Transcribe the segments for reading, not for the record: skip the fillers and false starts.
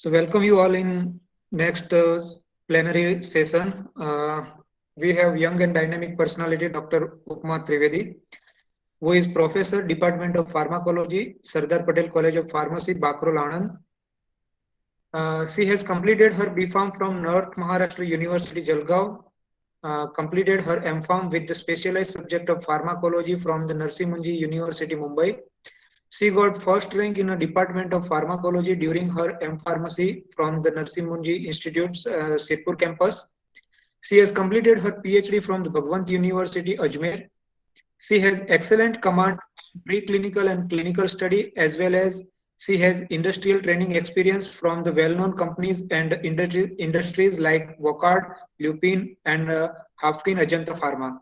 So welcome you all in next plenary session. We have young and dynamic personality Dr. Upama Trivedi, who is Professor, Department of Pharmacology, Sardar Patel College of Pharmacy, Bakrol Anand. She has completed her B.Pharm from North Maharashtra University, Jalgaon. Completed her M.Pharm with the specialized subject of pharmacology from the Narsi Munji University, Mumbai. She got first rank in a department of pharmacology during her M Pharmacy from the Narsi Munji Institute's Sirpur campus. She has completed her PhD from the Bhagwant University, Ajmer. She has excellent command in preclinical and clinical study, as well as she has industrial training experience from the well-known companies and industries like Wockhardt, Lupin, and Hafkin Ajanta Pharma.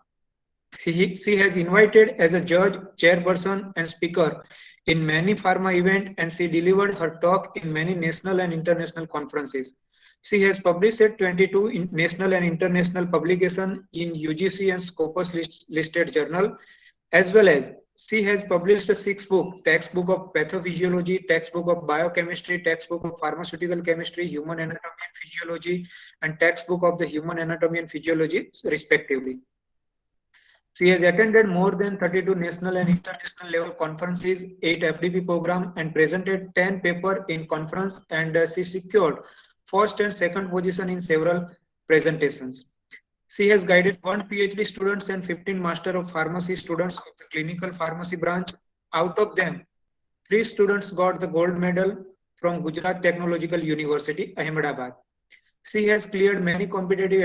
She has invited as a judge, chairperson, and speaker in many pharma events, and she delivered her talk in many national and international conferences. She has published 22 national and international publications in UGC and Scopus listed journal, as well as she has published a 6 book, textbook of pathophysiology, textbook of biochemistry, textbook of pharmaceutical chemistry, human anatomy and physiology, and textbook of the human anatomy and physiology, respectively. She has attended more than 32 national and international level conferences, 8 FDP program, and presented 10 papers in conference, and she secured first and second position in several presentations. She has guided 1 PhD students and 15 Master of Pharmacy students of the clinical pharmacy branch. Out of them, 3 students got the gold medal from Gujarat Technological University, Ahmedabad. She has cleared many competitive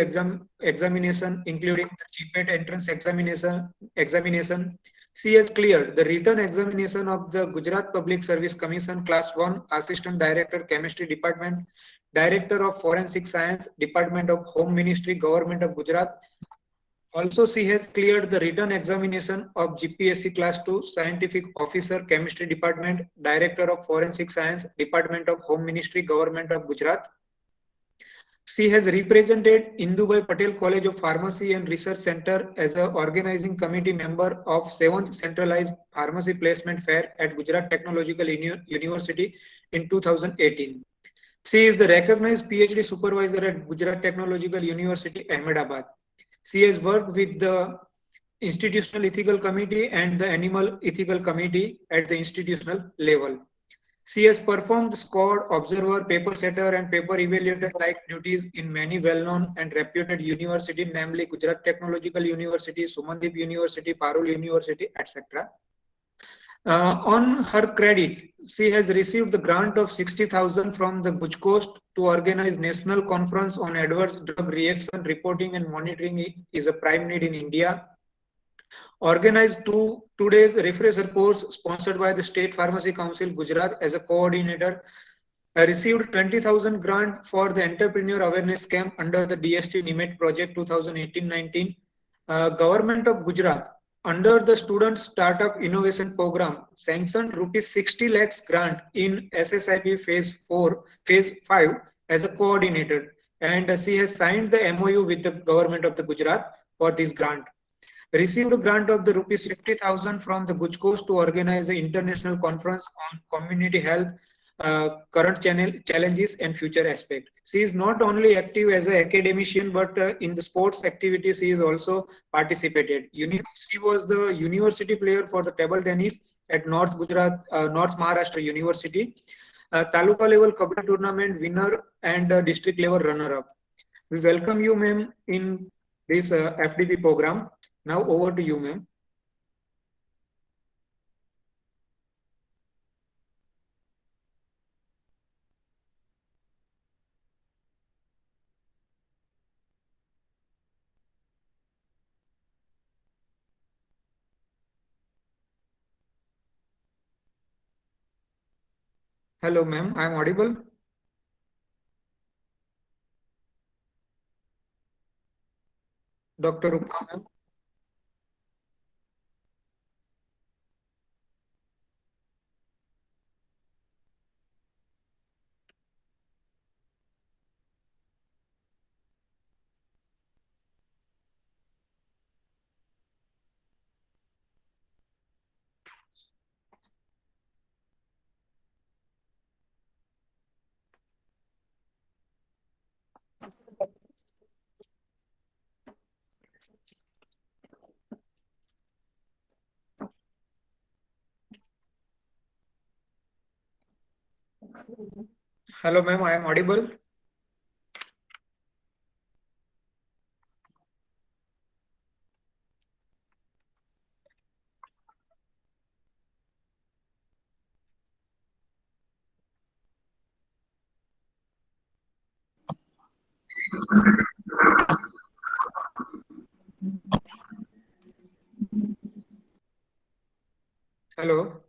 examination, including the GPAT entrance examination. She has cleared the written examination of the Gujarat Public Service Commission Class 1 Assistant Director Chemistry Department, Director of Forensic Science, Department of Home Ministry, Government of Gujarat. Also, she has cleared the written examination of GPSC Class 2 Scientific Officer Chemistry Department, Director of Forensic Science, Department of Home Ministry, Government of Gujarat. She has represented Indubai Patel College of Pharmacy and Research Center as an organizing committee member of 7th Centralized Pharmacy Placement Fair at Gujarat Technological University in 2018. She is the recognized PhD supervisor at Gujarat Technological University, Ahmedabad. She has worked with the Institutional Ethical Committee and the Animal Ethical Committee at the institutional level. She has performed squad, observer, paper setter, and paper evaluator like duties in many well-known and reputed universities, namely Gujarat Technological University, Sumandip University, Parul University, etc. On her credit, she has received the grant of 60,000 from the Guj Coast to organize National Conference on Adverse Drug Reaction Reporting and Monitoring is a prime need in India. Organized two days refresher course sponsored by the State Pharmacy Council Gujarat as a coordinator. I received 20,000 grant for the entrepreneur awareness camp under the DST NIMET project 2018-19. Government of Gujarat under the Student Startup Innovation Program sanctioned rupees 60 lakhs grant in SSIP phase 5 as a coordinator, and she has signed the MOU with the government of the Gujarat for this grant. Received a grant of the rupees 50,000 from the Guj Coast to organize the international conference on community health, current challenges and future aspect. She is not only active as an academician, but in the sports activities she is also participated. She was the university player for the table tennis at North Maharashtra University, Taluka level Kabaddi tournament winner and district level runner-up. We welcome you, ma'am, in this FDP program. Now over to you, ma'am. Hello, ma'am. I am audible. Dr. Upama, ma'am. Hello, ma'am. I am audible. Hello.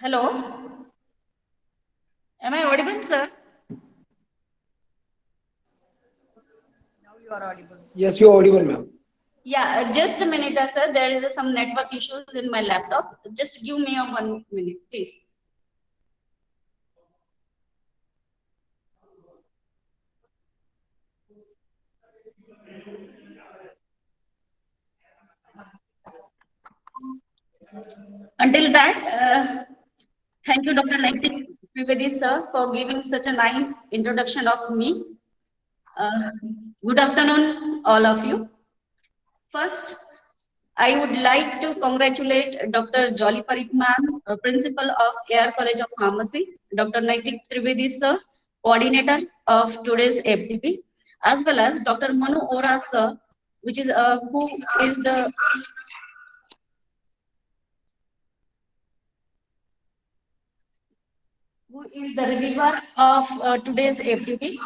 Hello, am I audible, sir? Yes, you're audible, ma'am. Yeah, just a minute, sir. There is some network issues in my laptop. Just give me a 1 minute, please. Until that, thank you, Dr. Naitik Trivedi, sir, for giving such a nice introduction of me. Uh, Good afternoon, all of you. First, I would like to congratulate Dr. Jolly Parikh ma'am, Principal of AR College of Pharmacy, Dr. Naitik Trivedi sir, Coordinator of today's FTP, as well as Dr. Manu Ora sir, which is is the who is the reviewer of today's FTP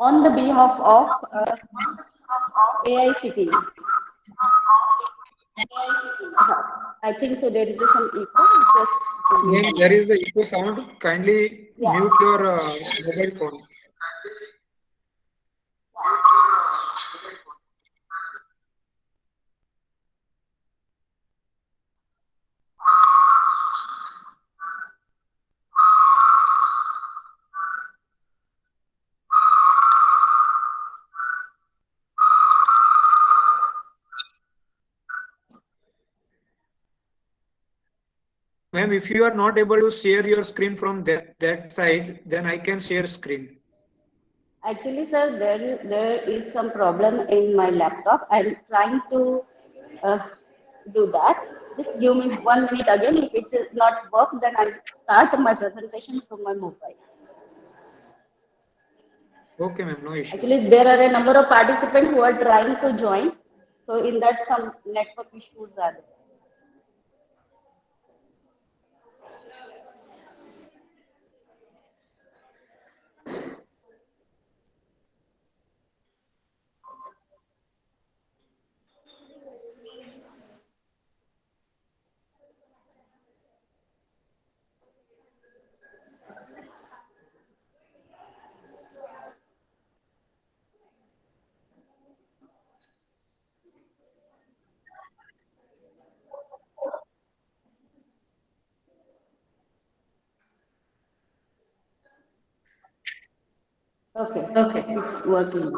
on the behalf of AICT. I think so. There is some echo. Just give me Ma'am, one there minute. is the echo sound. Kindly Yeah. mute your mobile phone. Ma'am, if you are not able to share your screen from that side, then I can share screen. Actually, sir, there is some problem in my laptop. I'm trying to uh, do that. Just give me 1 minute again. If it is not work, then I'll start my presentation from my mobile. Okay, ma'am, no issue. Actually, there are a number of participants who are trying to join. So in that, some network issues are there. Okay, it's working.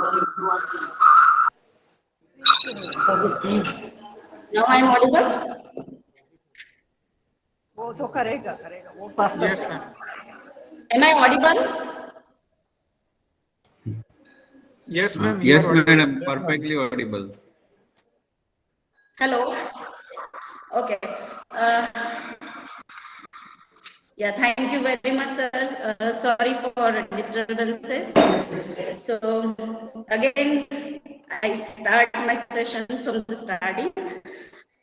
Now I'm audible? Yes, ma'am. Am I audible? Yes, ma'am, you are Yes, audible. madam, perfectly audible. Hello? Okay. Uh, yeah, thank you very much, sir. Sorry for disturbances. So, again, I start my session from the starting.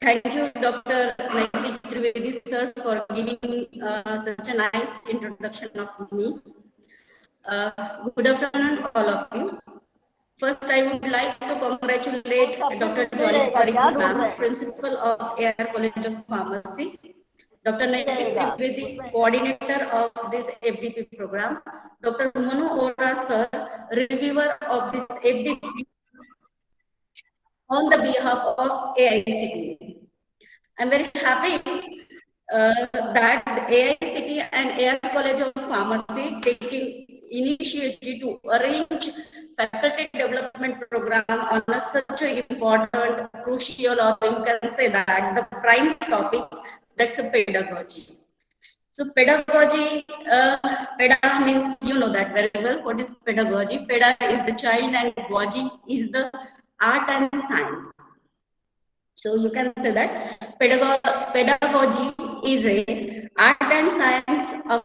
Thank you, Dr. Naitik Trivedi, sir, for giving such a nice introduction of me. Good afternoon, all of you. First, I would like to congratulate Dr. Jolly Parikh ma'am, Principal of Air College of Pharmacy, Dr. Naitik Trivedi, Coordinator of this FDP program, Dr. Manu Ora sir, Reviewer of this FDP on the behalf of AICTE. I'm very happy that the AICT and Air College of Pharmacy taking initiative to arrange faculty development program on such an important, crucial, or you can say that the prime topic, that's a pedagogy. So pedagogy, peda means you know that very well. What is pedagogy? Peda is the child and goji is the art and science. So you can say that pedagogy is a art and science of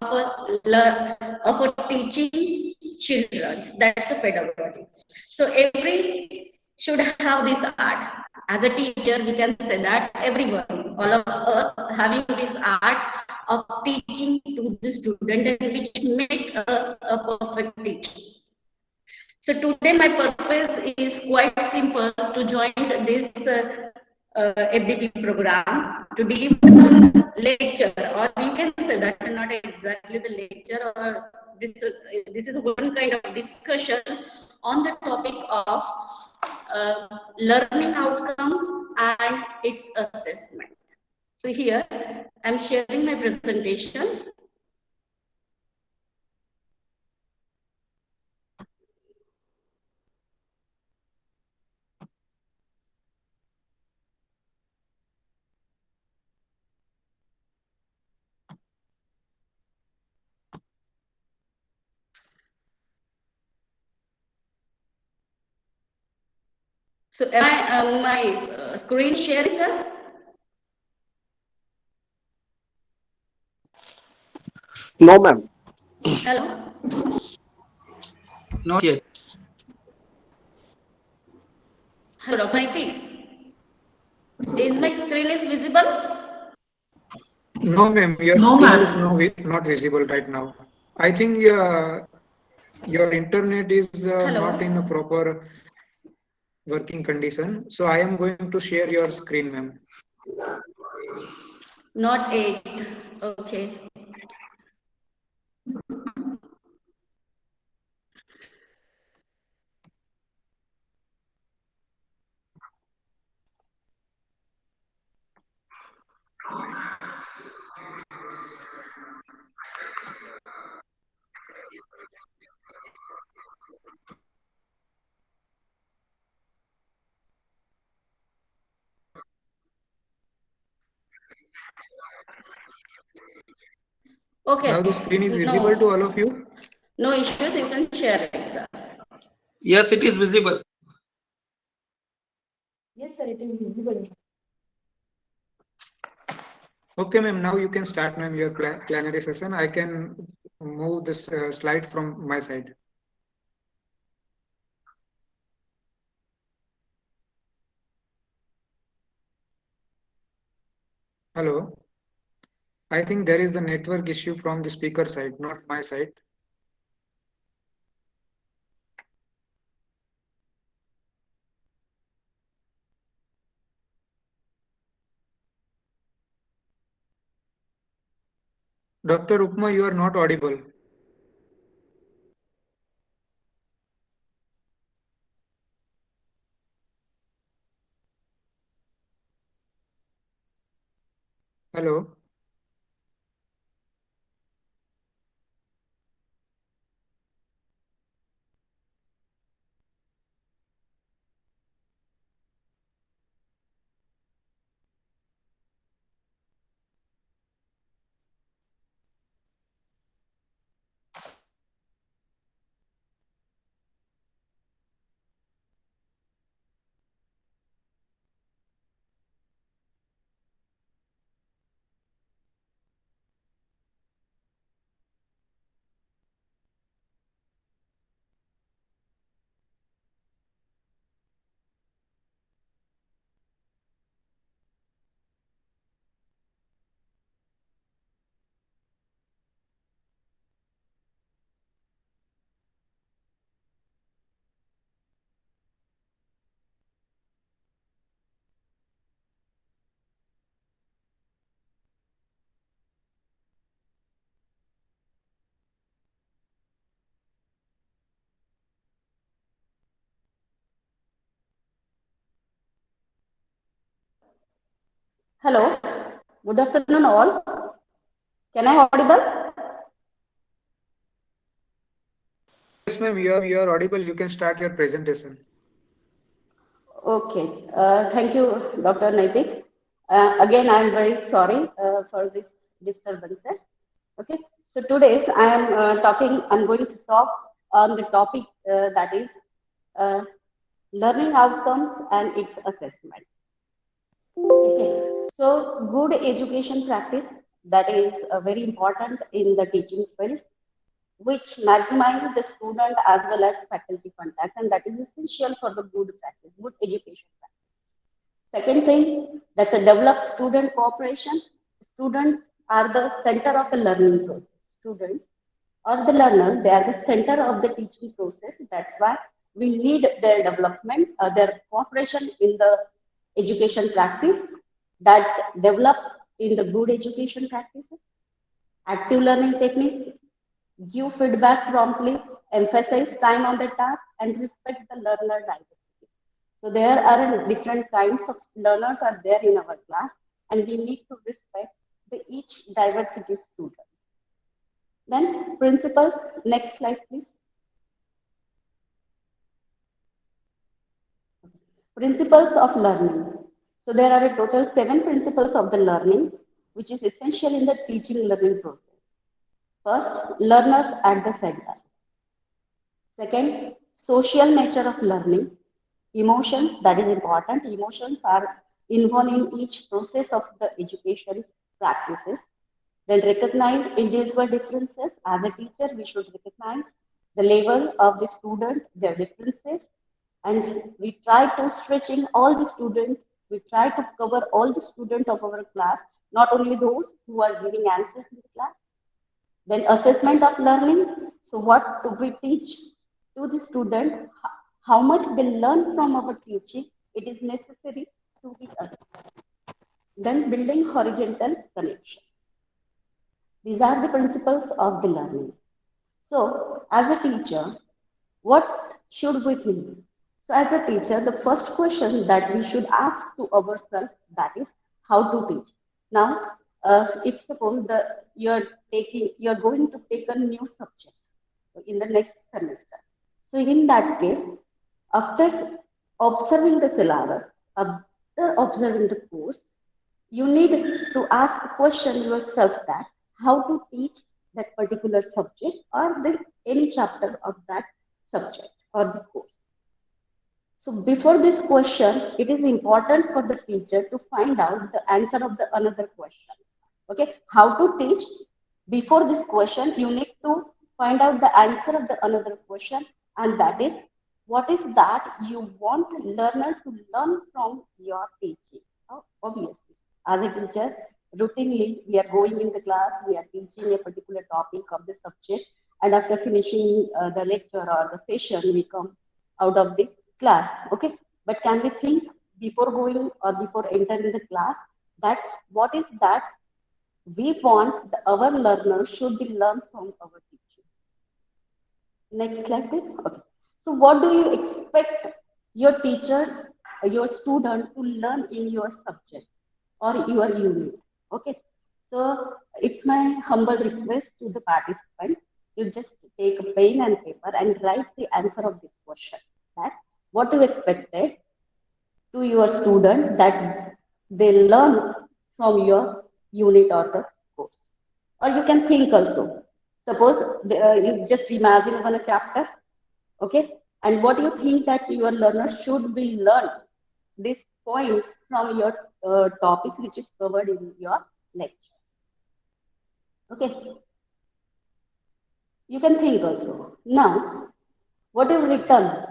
a teaching children. That's a pedagogy. So every should have this art. As a teacher, we can say that everyone, all of us, having this art of teaching to the student, and which make us a perfect teacher. So today my purpose is quite simple to join this FDP program to deliver the lecture, or you can say that not exactly the lecture, or this is one kind of discussion on the topic of learning outcomes and its assessment. So here I'm sharing my presentation. So am I my screen sharing, sir? No, ma'am. Hello. Not yet. Hello, Dr. Naiti. Is my screen is visible? No, ma'am, your No, screen is ma'am. not visible right now. I think your internet is not in a Hello. proper working condition. So I am going to share your screen, ma'am. Not 8. Okay. Now Okay. the screen is visible to all No. of you. No issues. You can share it, sir. Yes, it is visible. Okay, ma'am. Now you can start, ma'am, your plenary session. I can move this slide from my side. Hello. I think there is a network issue from the speaker side, not my side. Dr. Upma, you are not audible. Hello. Hello, good afternoon all. Can I audible? Yes, ma'am, you are audible. You can start your presentation. Okay, thank you, Dr. Naitik. Again, I am very sorry for this disturbances. Okay, so today I'm going to talk on the topic that is uh, learning outcomes and its assessment. Okay, so good education practice that is very important in the teaching field, which maximizes the student as well as faculty contact, and that is essential for the good practice, good education practice. Second thing, that's a developed student cooperation. Students are the center of the learning process. Students or the learners, they are the center of the teaching process. That's why we need their development, their cooperation in the education practice that develop in the good education practices, active learning techniques, give feedback promptly, emphasize time on the task, and respect the learner diversity. So there are different kinds of learners are there in our class, and we need to respect the each diversity student. Then principles. Next slide, please. Principles of learning. So there are a total 7 principles of the learning, which is essential in the teaching learning process. First, learners at the center. Second, social nature of learning. Emotions, that is important. Emotions are involved in each process of the education practices. Then recognize individual differences. As a teacher, we should recognize the level of the student, their differences, and we try to stretch in all the students. We try to cover all the students of our class, not only those who are giving answers in the class. Then assessment of learning. So what do we teach to the student? How much they learn from our teaching? It is necessary to be assessed. Then building horizontal connections. These are the principles of the learning. So as a teacher, what should we think? So as a teacher, the first question that we should ask to ourselves that is how to teach. Now, if suppose you're going to take a new subject in the next semester. So in that case, after observing the syllabus, after observing the course, you need to ask a question yourself that how to teach that particular subject or any chapter of that subject or the course. So before this question, it is important for the teacher to find out the answer of the another question. Okay, how to teach? Before this question, you need to find out the answer of the another question, and that is what is that you want learner to learn from your teaching. Obviously, as a teacher, routinely we are going in the class, we are teaching a particular topic of the subject, and after finishing the lecture or the session, we come out of the class. Okay, but can we think before going or before entering the class that what is that we want our learners should be learned from our teaching? Next slide, please. Okay. So, what do you expect your teacher, your student to learn in your subject or your unit? Okay. So, it's my humble request to the participant to just take a pen and paper and write the answer of this question. That what you expected to your student that they learn from your unit or the course. Or you can think also. Suppose you just imagine one chapter, okay? And what you think that your learners should be learn these points from your topics which is covered in your lecture. Okay, you can think also. Now, what you've written,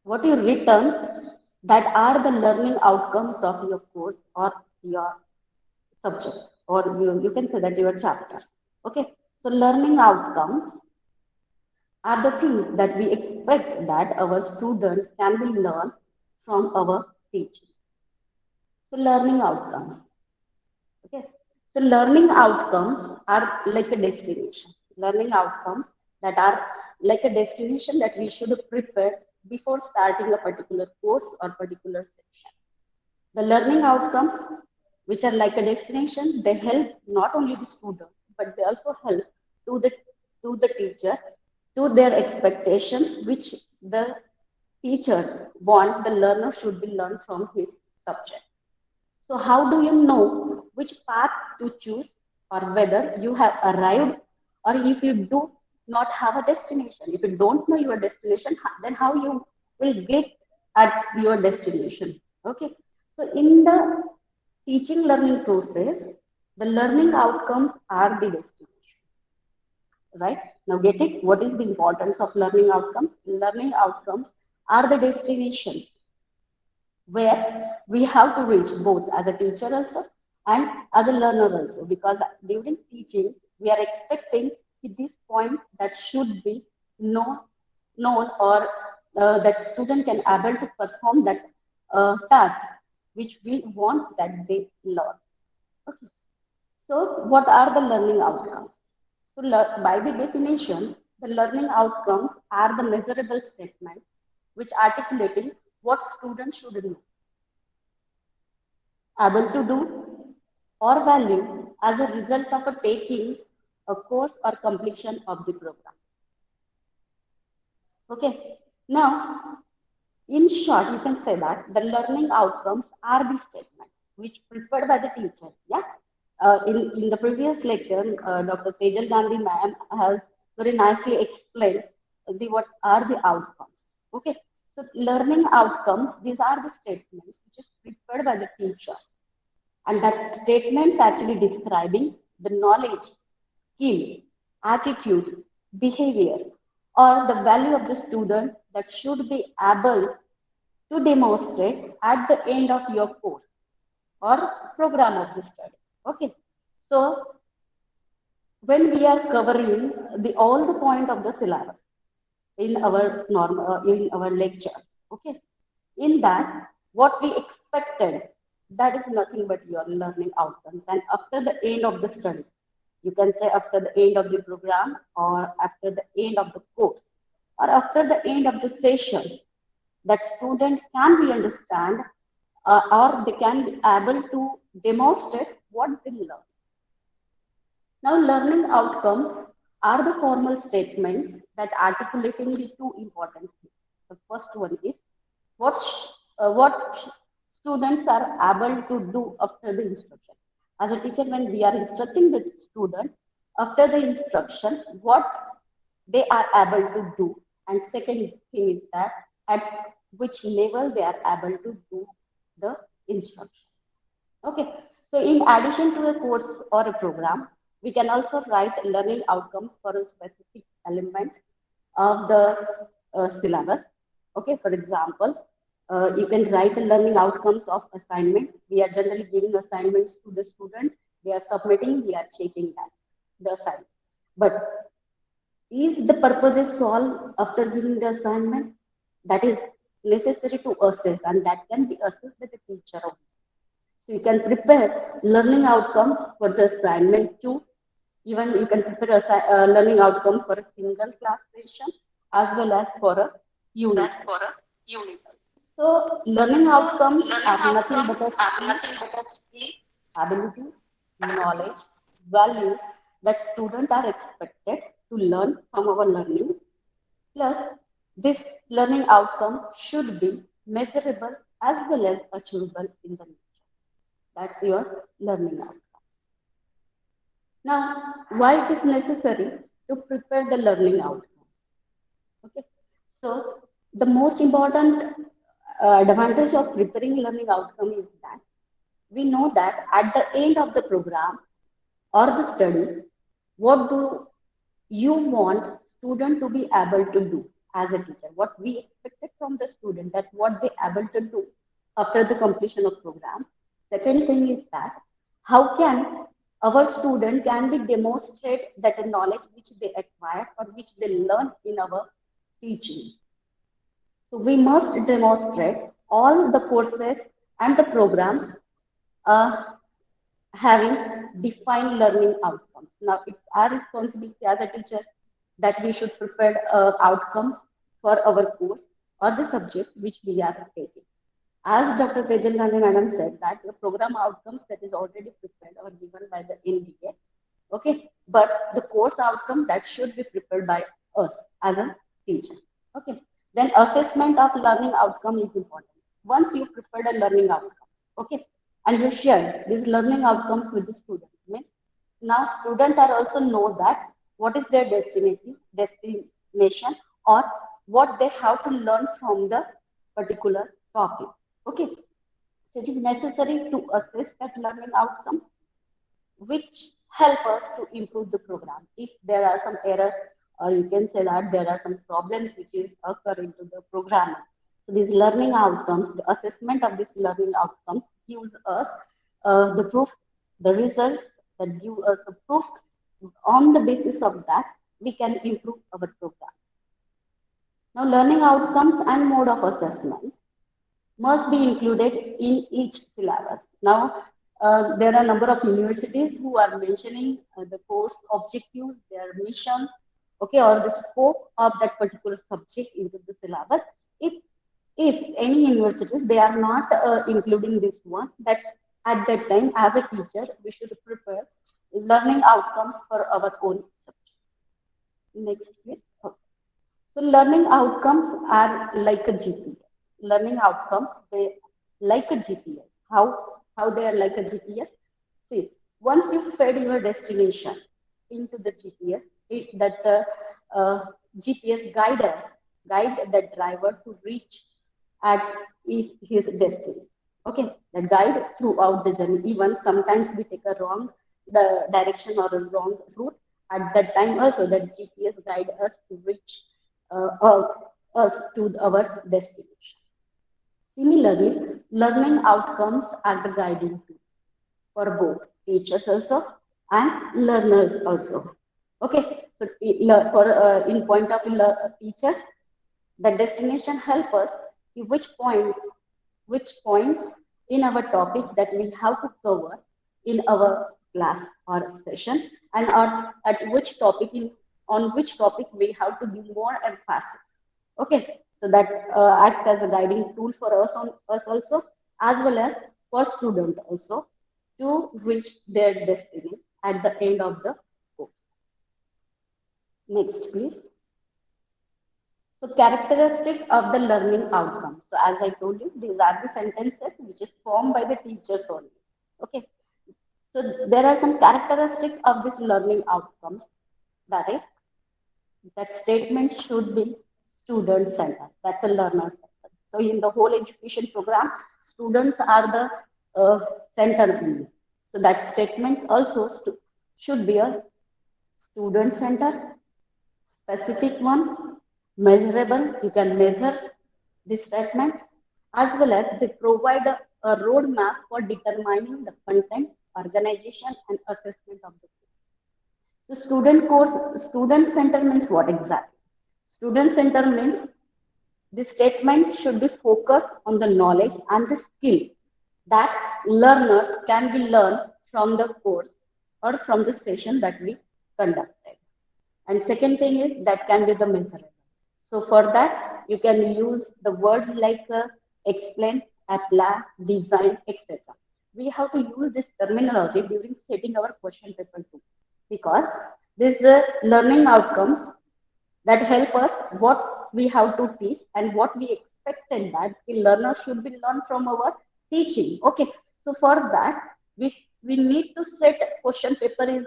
what you written that are the learning outcomes of your course or your subject, or you can say that your chapter. Okay, so learning outcomes are the things that we expect that our students can be learned from our teaching. So learning outcomes. Okay. So learning outcomes are like a destination. Learning outcomes that are like a destination that we should prepare before starting a particular course or particular section. The learning outcomes, which are like a destination, they help not only the student, but they also help to the teacher, to their expectations, which the teachers want the learner should be learned from his subject. So how do you know which path to choose or whether you have arrived or if you do not have a destination? If you don't know your destination, then how you will get at your destination? Okay. So in the teaching learning process, the learning outcomes are the destination, right? Now get it? What is the importance of learning outcomes? Learning outcomes are the destinations where we have to reach both as a teacher also and as a learner also, because during teaching we are expecting at this point that should be known or that student can able to perform that task which we want that they learn. Okay. So what are the learning outcomes? So by the definition, the learning outcomes are the measurable statement which articulating what students should know, able to do, or value as a result of a taking a course or completion of the program. Okay. Now, in short, you can say that the learning outcomes are the statements which prepared by the teacher. Yeah. In the previous lecture, Dr. Tejal Gandhi ma'am has very nicely explained what are the outcomes. Okay. So learning outcomes, these are the statements which is prepared by the teacher, and that statements actually describing the knowledge, skill, attitude, behavior, or the value of the student that should be able to demonstrate at the end of your course or program of the study. Okay. So when we are covering the all the point of the syllabus in our in our lectures, okay, in that what we expected, that is nothing but your learning outcomes. And after the end of the study, you can say after the end of the program or after the end of the course or after the end of the session, that student can be understand or they can be able to demonstrate what they learn. Now, learning outcomes are the formal statements that articulating the two important things. The first one is what students are able to do after the instruction. As a teacher, when we are instructing the student after the instructions, what they are able to do. And second thing is that at which level they are able to do the instructions. Okay, so in addition to a course or a program, we can also write learning outcomes for a specific element of the syllabus. Okay, for example, you can write the learning outcomes of assignment. We are generally giving assignments to the student. They are submitting, we are checking that, the assignment. But is the purpose is solved after giving the assignment? That is necessary to assess, and that can be assessed by the teacher only. So you can prepare learning outcomes for the assignment too. Even you can prepare a learning outcome for a single class session as well as for a unit. So learning outcomes are nothing but a skill, ability, knowledge, values that students are expected to learn from our learning. Plus, this learning outcome should be measurable as well as achievable in the future. That's your learning outcomes. Now, why it is necessary to prepare the learning outcomes? Okay, so the most important advantage of preparing learning outcome is that we know that at the end of the program or the study, what do you want student to be able to do as a teacher? What we expected from the student, that what they able to do after the completion of program. Second thing is that how can our student can be demonstrate that a knowledge which they acquire or which they learn in our teaching. So we must demonstrate all the courses and the programs uh, having defined learning outcomes. Now, it's our responsibility as a teacher that we should prepare outcomes for our course or the subject which we are taking. As Dr. Tejal Gandhi Madam said, that the program outcomes that is already prepared or given by the NBA, okay, but the course outcome that should be prepared by us as a teacher, okay. Then assessment of learning outcome is important. Once you prepared a learning outcome, okay, and you share these learning outcomes with the student, means now students are also know that what is their destination or what they have to learn from the particular topic. Okay, so it is necessary to assess that learning outcomes which help us to improve the program. If there are some errors, or you can say that there are some problems which is occurring to the program. So these learning outcomes, the assessment of these learning outcomes gives us the proof, the results that give us a proof. On the basis of that, we can improve our program. Now, learning outcomes and mode of assessment must be included in each syllabus. Now, there are a number of universities who are mentioning the course objectives, their mission, okay, or the scope of that particular subject into the syllabus. If any universities they are not including this one, that at that time as a teacher we should prepare learning outcomes for our own subject. Next, please. Okay. So learning outcomes are like a GPS. Learning outcomes, they like a GPS. How they are like a GPS? See, once you fed your destination into the GPS, GPS guide the driver to reach at his destiny. Okay, the guide throughout the journey. Even sometimes we take a wrong the direction or a wrong route. At that time also, that GPS guide us to reach us to our destination. Similarly, learning outcomes are the guiding tools for both teachers also and learners also. Okay, so in point of teachers, the destination help us see which points in our topic that we have to cover in our class or session, and at which topic on which topic we have to give more emphasis. Okay, so that act as a guiding tool for us also, as well as for student also to reach their destiny at the end of the course. Next, please. So characteristic of the learning outcomes. So as I told you, these are the sentences which is formed by the teachers only. Okay. So there are some characteristics of this learning outcomes. That is, that statement should be student centered. That's a learner centered. So in the whole education program, students are the center only. So that statements also should be a student centered, specific one, measurable, you can measure the statements, as well as they provide a roadmap for determining the content, organization, and assessment of the course. So student center means what exactly? Student center means the statement should be focused on the knowledge and the skill that learners can be learned from the course or from the session that we conducted. And second thing is that can be the measurable. So for that, you can use the words like explain, apply, design, etc. We have to use this terminology during setting our question paper too, because this learning outcomes that help us what we have to teach and what we expected that the learner should be learned from our teaching. Okay, so for that we need to set question paper is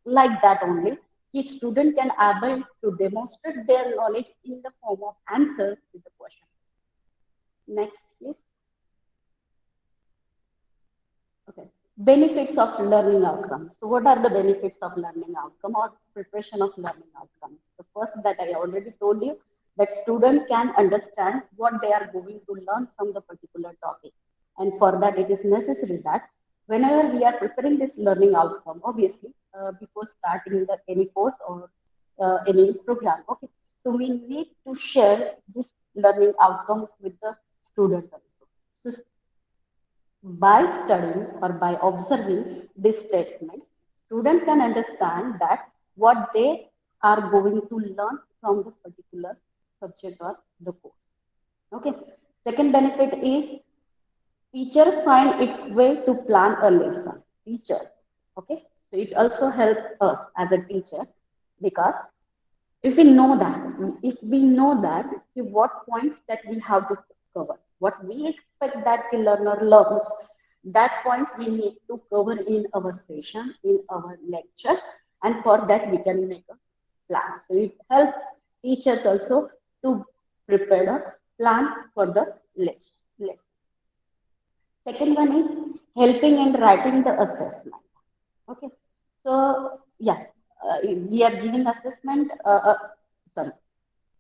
like that only. Each student can able to demonstrate their knowledge in the form of answers to the question. Next, please. Okay. Benefits of learning outcomes. So what are the benefits of learning outcome or preparation of learning outcomes? The first that I already told you, that student can understand what they are going to learn from the particular topic. And for that, it is necessary that whenever we are preparing this learning outcome, obviously, before starting any course or any program, okay, so we need to share this learning outcomes with the student also. So by studying or by observing these statements, student can understand that what they are going to learn from the particular subject or the course. Okay. Second benefit is Teacher find its way to plan a lesson. Teachers, okay. So it also helps us as a teacher because if we know that what points that we have to cover, what we expect that the learner learns, that points we need to cover in our session, in our lectures, and for that we can make a plan. So it helps teachers also to prepare a plan for the lesson. Second one is helping in writing the assessment. Okay, so yeah, we are giving assessment. Sorry,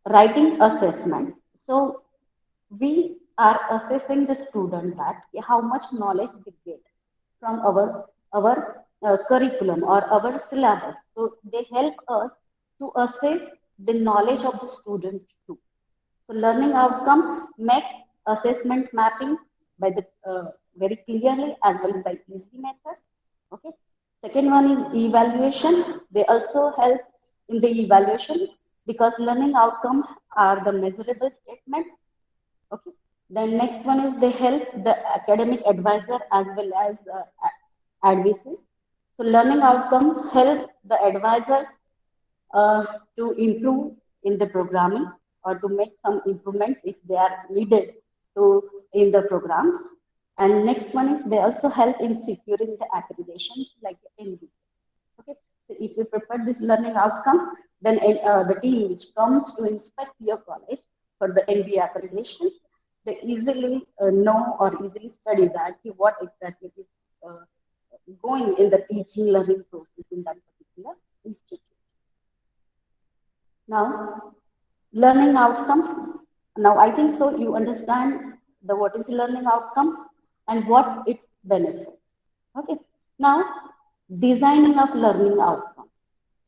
writing assessment. So we are assessing the student that how much knowledge they get from our curriculum or our syllabus. So they help us to assess the knowledge of the student too. So learning outcome make assessment mapping by the very clearly as well as by easy methods. Okay. Second one is evaluation. They also help in the evaluation because learning outcomes are the measurable statements. Okay. Then next one is they help the academic advisor as well as advisors. So learning outcomes help the advisors uh, to improve in the programming or to make some improvements if they are needed to in the programs. And next one is they also help in securing the accreditation like NB. Okay, so if you prepare this learning outcomes, then the team which comes to inspect your college for the NB accreditation, they easily know or easily study that what exactly is uh, going in the teaching learning process in that particular institute. Now, learning outcomes. Now, I think so you understand the what is learning outcomes and what its benefits. Okay. Now, designing of learning outcomes.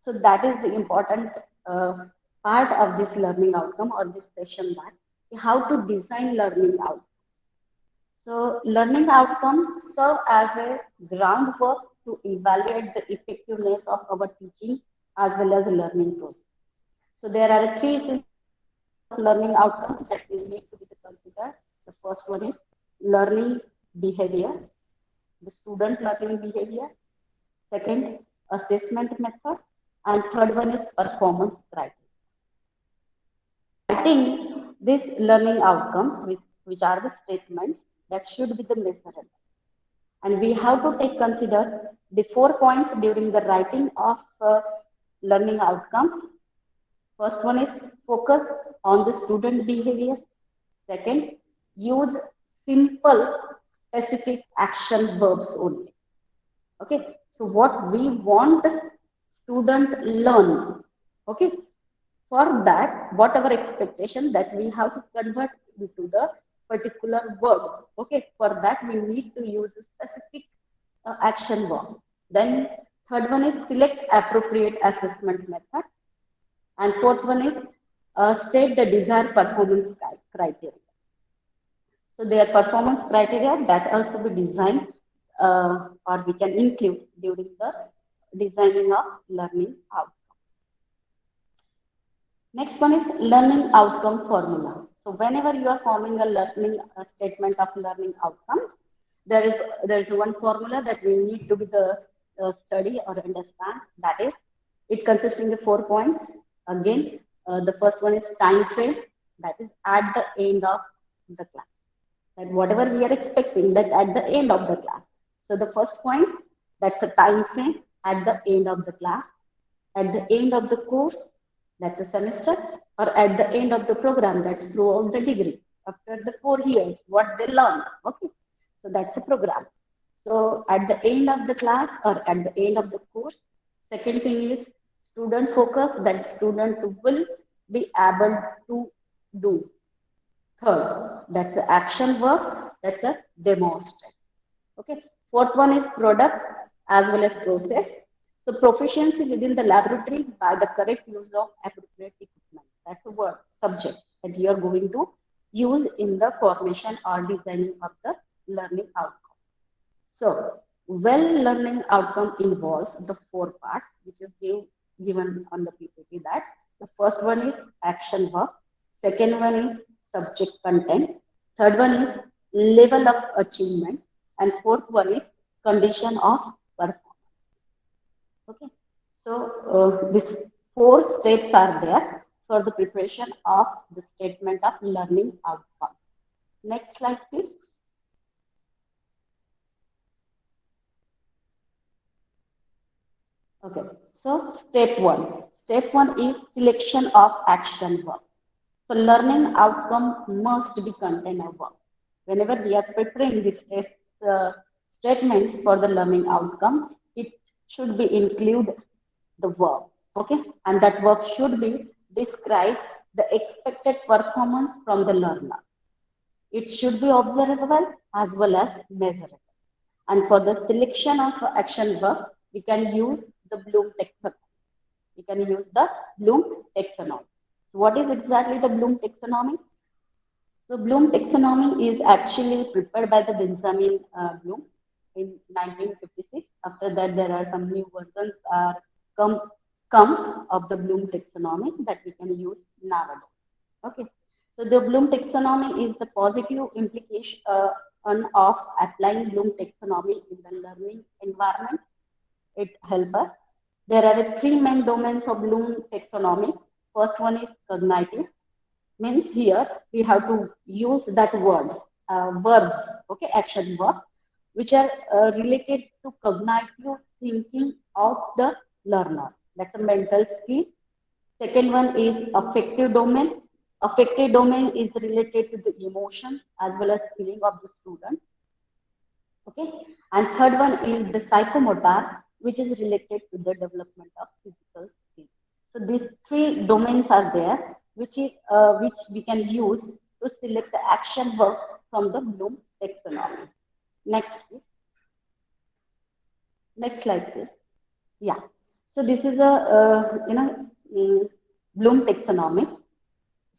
So that is the important uh, part of this learning outcome or this session that how to design learning outcomes. So learning outcomes serve as a groundwork to evaluate the effectiveness of our teaching as well as the learning process. So there are three essential types of learning outcomes that we need to be considered. The first one is learning behavior, the student learning behavior. Second, assessment method, and third one is performance criteria. Writing these learning outcomes, which are the statements that should be the measurable. And we have to take consider the 4 points during the writing of learning outcomes. First one is focus on the student behavior. Second, use simple specific action verbs only. Okay, so what we want the student learn. Okay, for that, whatever expectation that we have to convert into the particular word. Okay, for that we need to use a specific action verb. Then third one is select appropriate assessment method. And fourth one is state the desired performance criteria. So their performance criteria that also be designed or we can include during the designing of learning outcomes. Next one is learning outcome formula. So whenever you are forming a learning statement of learning outcomes, there is one formula that we need to be the study or understand. That is, it consisting of 4 points. Again, the first one is time frame. That is at the end of the class. That whatever we are expecting that at the end of the class. So the first point, that's a time frame at the end of the class, at the end of the course, that's a semester, or at the end of the program, that's throughout the degree. After the 4 years, what they learn. Okay, so that's a program. So at the end of the class or at the end of the course, second thing is student focus, that student will be able to do. Third, that's the action work, that's a demonstrate. Okay. Fourth one is product as well as process. So proficiency within the laboratory by the correct use of appropriate equipment. That's a word, subject that you are going to use in the formation or designing of the learning outcome. So, well learning outcome involves the 4 parts, which is given on the PPT that the first one is action work, second one is subject content, third one is level of achievement, and fourth one is condition of performance. Okay, so these four steps are there for the preparation of the statement of learning outcome. Next slide, please. Okay, so step one. Step one is selection of action verb. So learning outcome must be contain a verb. Whenever we are preparing these statements for the learning outcome, it should be include the verb. Okay, and that verb should be describe the expected performance from the learner. It should be observable as well as measurable. And for the selection of action verb, we can use the Bloom taxonomy. We can use the Bloom taxonomy. So what is exactly the Bloom taxonomy? So Bloom taxonomy is actually prepared by the Benjamin Bloom in 1956. After that, there are some new versions are come of the Bloom taxonomy that we can use nowadays. Okay. So the Bloom taxonomy is the positive implication of applying Bloom taxonomy in the learning environment. It helps us. There are three main domains of Bloom taxonomy. First one is cognitive. Means here we have to use that verbs, okay, action verb, which are related to cognitive thinking of the learner. That's a mental skill. Second one is affective domain. Affective domain is related to the emotion as well as feeling of the student. Okay, and third one is the psychomotor, which is related to the development of physical skills. So these three domains are there, which we can use to select the action verb from the Bloom taxonomy. Next, please. Next slide, please. Yeah. So this is a Bloom taxonomy.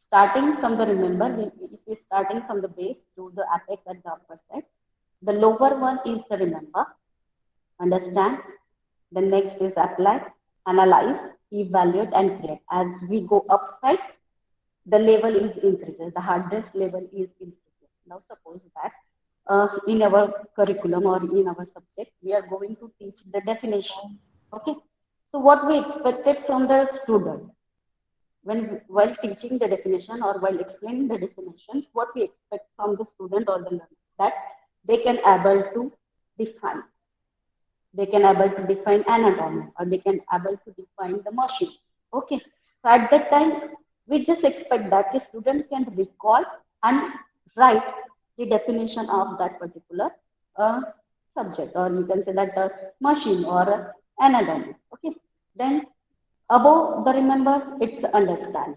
Starting from the remember, if we starting from the base to the apex at the upper side, the lower one is the remember, understand. The next is apply, analyze, evaluate, and create. As we go upside, the level is increases. The hardest level is increases. Now suppose that in our curriculum or in our subject, we are going to teach the definition. Okay. So what we expected from the student while teaching the definition or while explaining the definitions, what we expect from the student or the learner that they can able to define. They can able to define anatomy or they can able to define the machine. Okay. So at that time, we just expect that the student can recall and write the definition of that particular subject, or you can say that the machine or anatomy. Okay. Then above the remember, it's understand.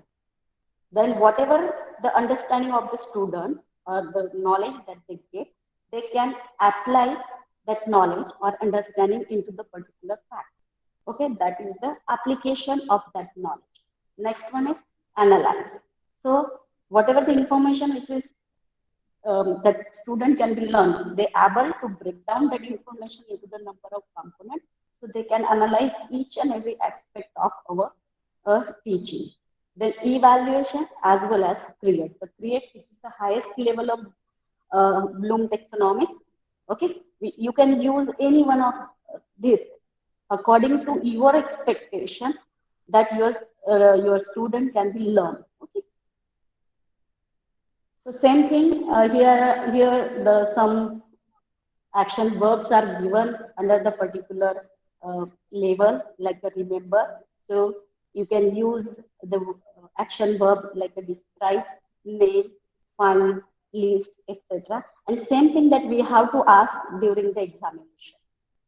Then whatever the understanding of the student or the knowledge that they get, they can apply that knowledge or understanding into the particular facts. Okay, that is the application of that knowledge. Next one is analyze. So whatever the information which is that student can be learned, they able to break down that information into the number of components, so they can analyze each and every aspect of our teaching. Then evaluation as well as create. The create, which is the highest level of Bloom taxonomy. Okay, you can use any one of this according to your expectation that your student can be learned. Okay. So same thing here the some action verbs are given under the particular level like a remember. So you can use the action verb like a describe, name, find, list, etc. And same thing that we have to ask during the examination.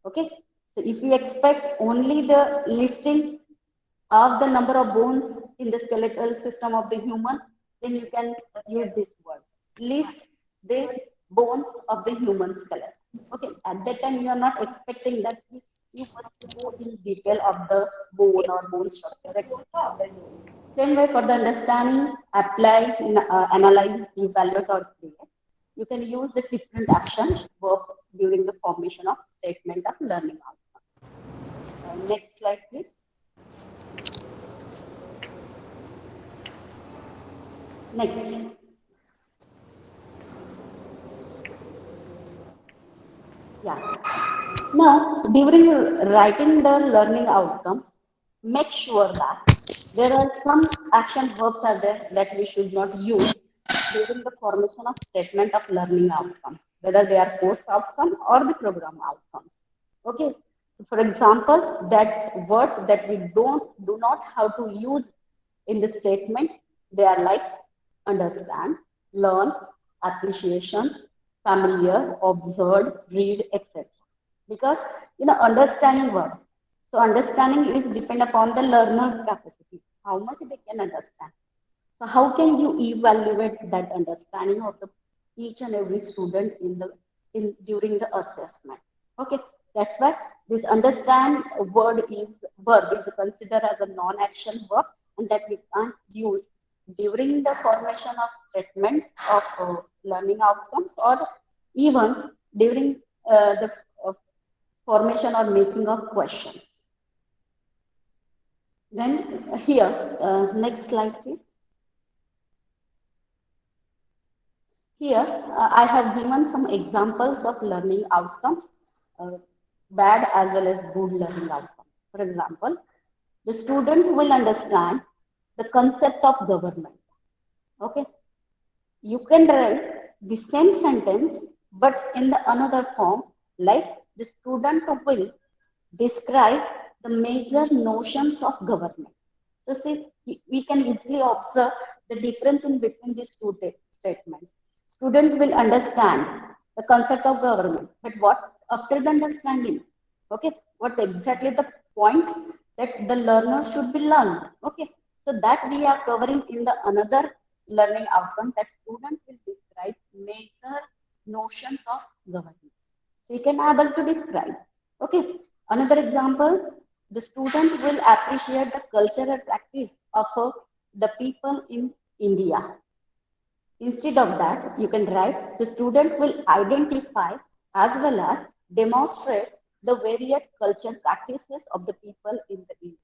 Okay. So if you expect only the listing of the number of bones in the skeletal system of the human, then you can use this word. List the bones of the human skeleton. Okay, at that time you are not expecting that you must go in detail of the bone or bone structure. Same way for the understanding, apply, analyze, evaluate, or create. You can use the different action verbs during the formation of statement of learning outcome. Next slide, please. Next. Yeah. Now, during writing the learning outcomes, make sure that there are some action verbs are there that we should not use during the formation of statement of learning outcomes, whether they are course outcome or the program outcomes. Okay. So, for example, that words that we do not have to use in the statement, they are like understand, learn, appreciation, familiar, observed, read, etc. Because understanding what. So understanding is depend upon the learner's capacity, how much they can understand. So how can you evaluate that understanding of the each and every student in during the assessment? Okay, that's why this understand verb is considered as a non-action verb, and that we can't use during the formation of statements of learning outcomes, or even during the formation or making of questions. Then here, next slide, please. Here, I have given some examples of learning outcomes, uh, bad as well as good learning outcomes. For example, the student will understand the concept of government. Okay, you can write the same sentence, but in the another form, like the student will describe the major notions of government. So see, we can easily observe the difference in between these two statements. Student will understand the concept of government, but what after the understanding? Okay, what exactly the points that the learner should be learned? Okay, so that we are covering in the another learning outcome, that student will describe major notions of government. So you can able to describe. Okay. Another example, the student will appreciate the cultural practice of the people in India. Instead of that, you can write the student will identify as well as demonstrate the various cultural practices of the people in the India.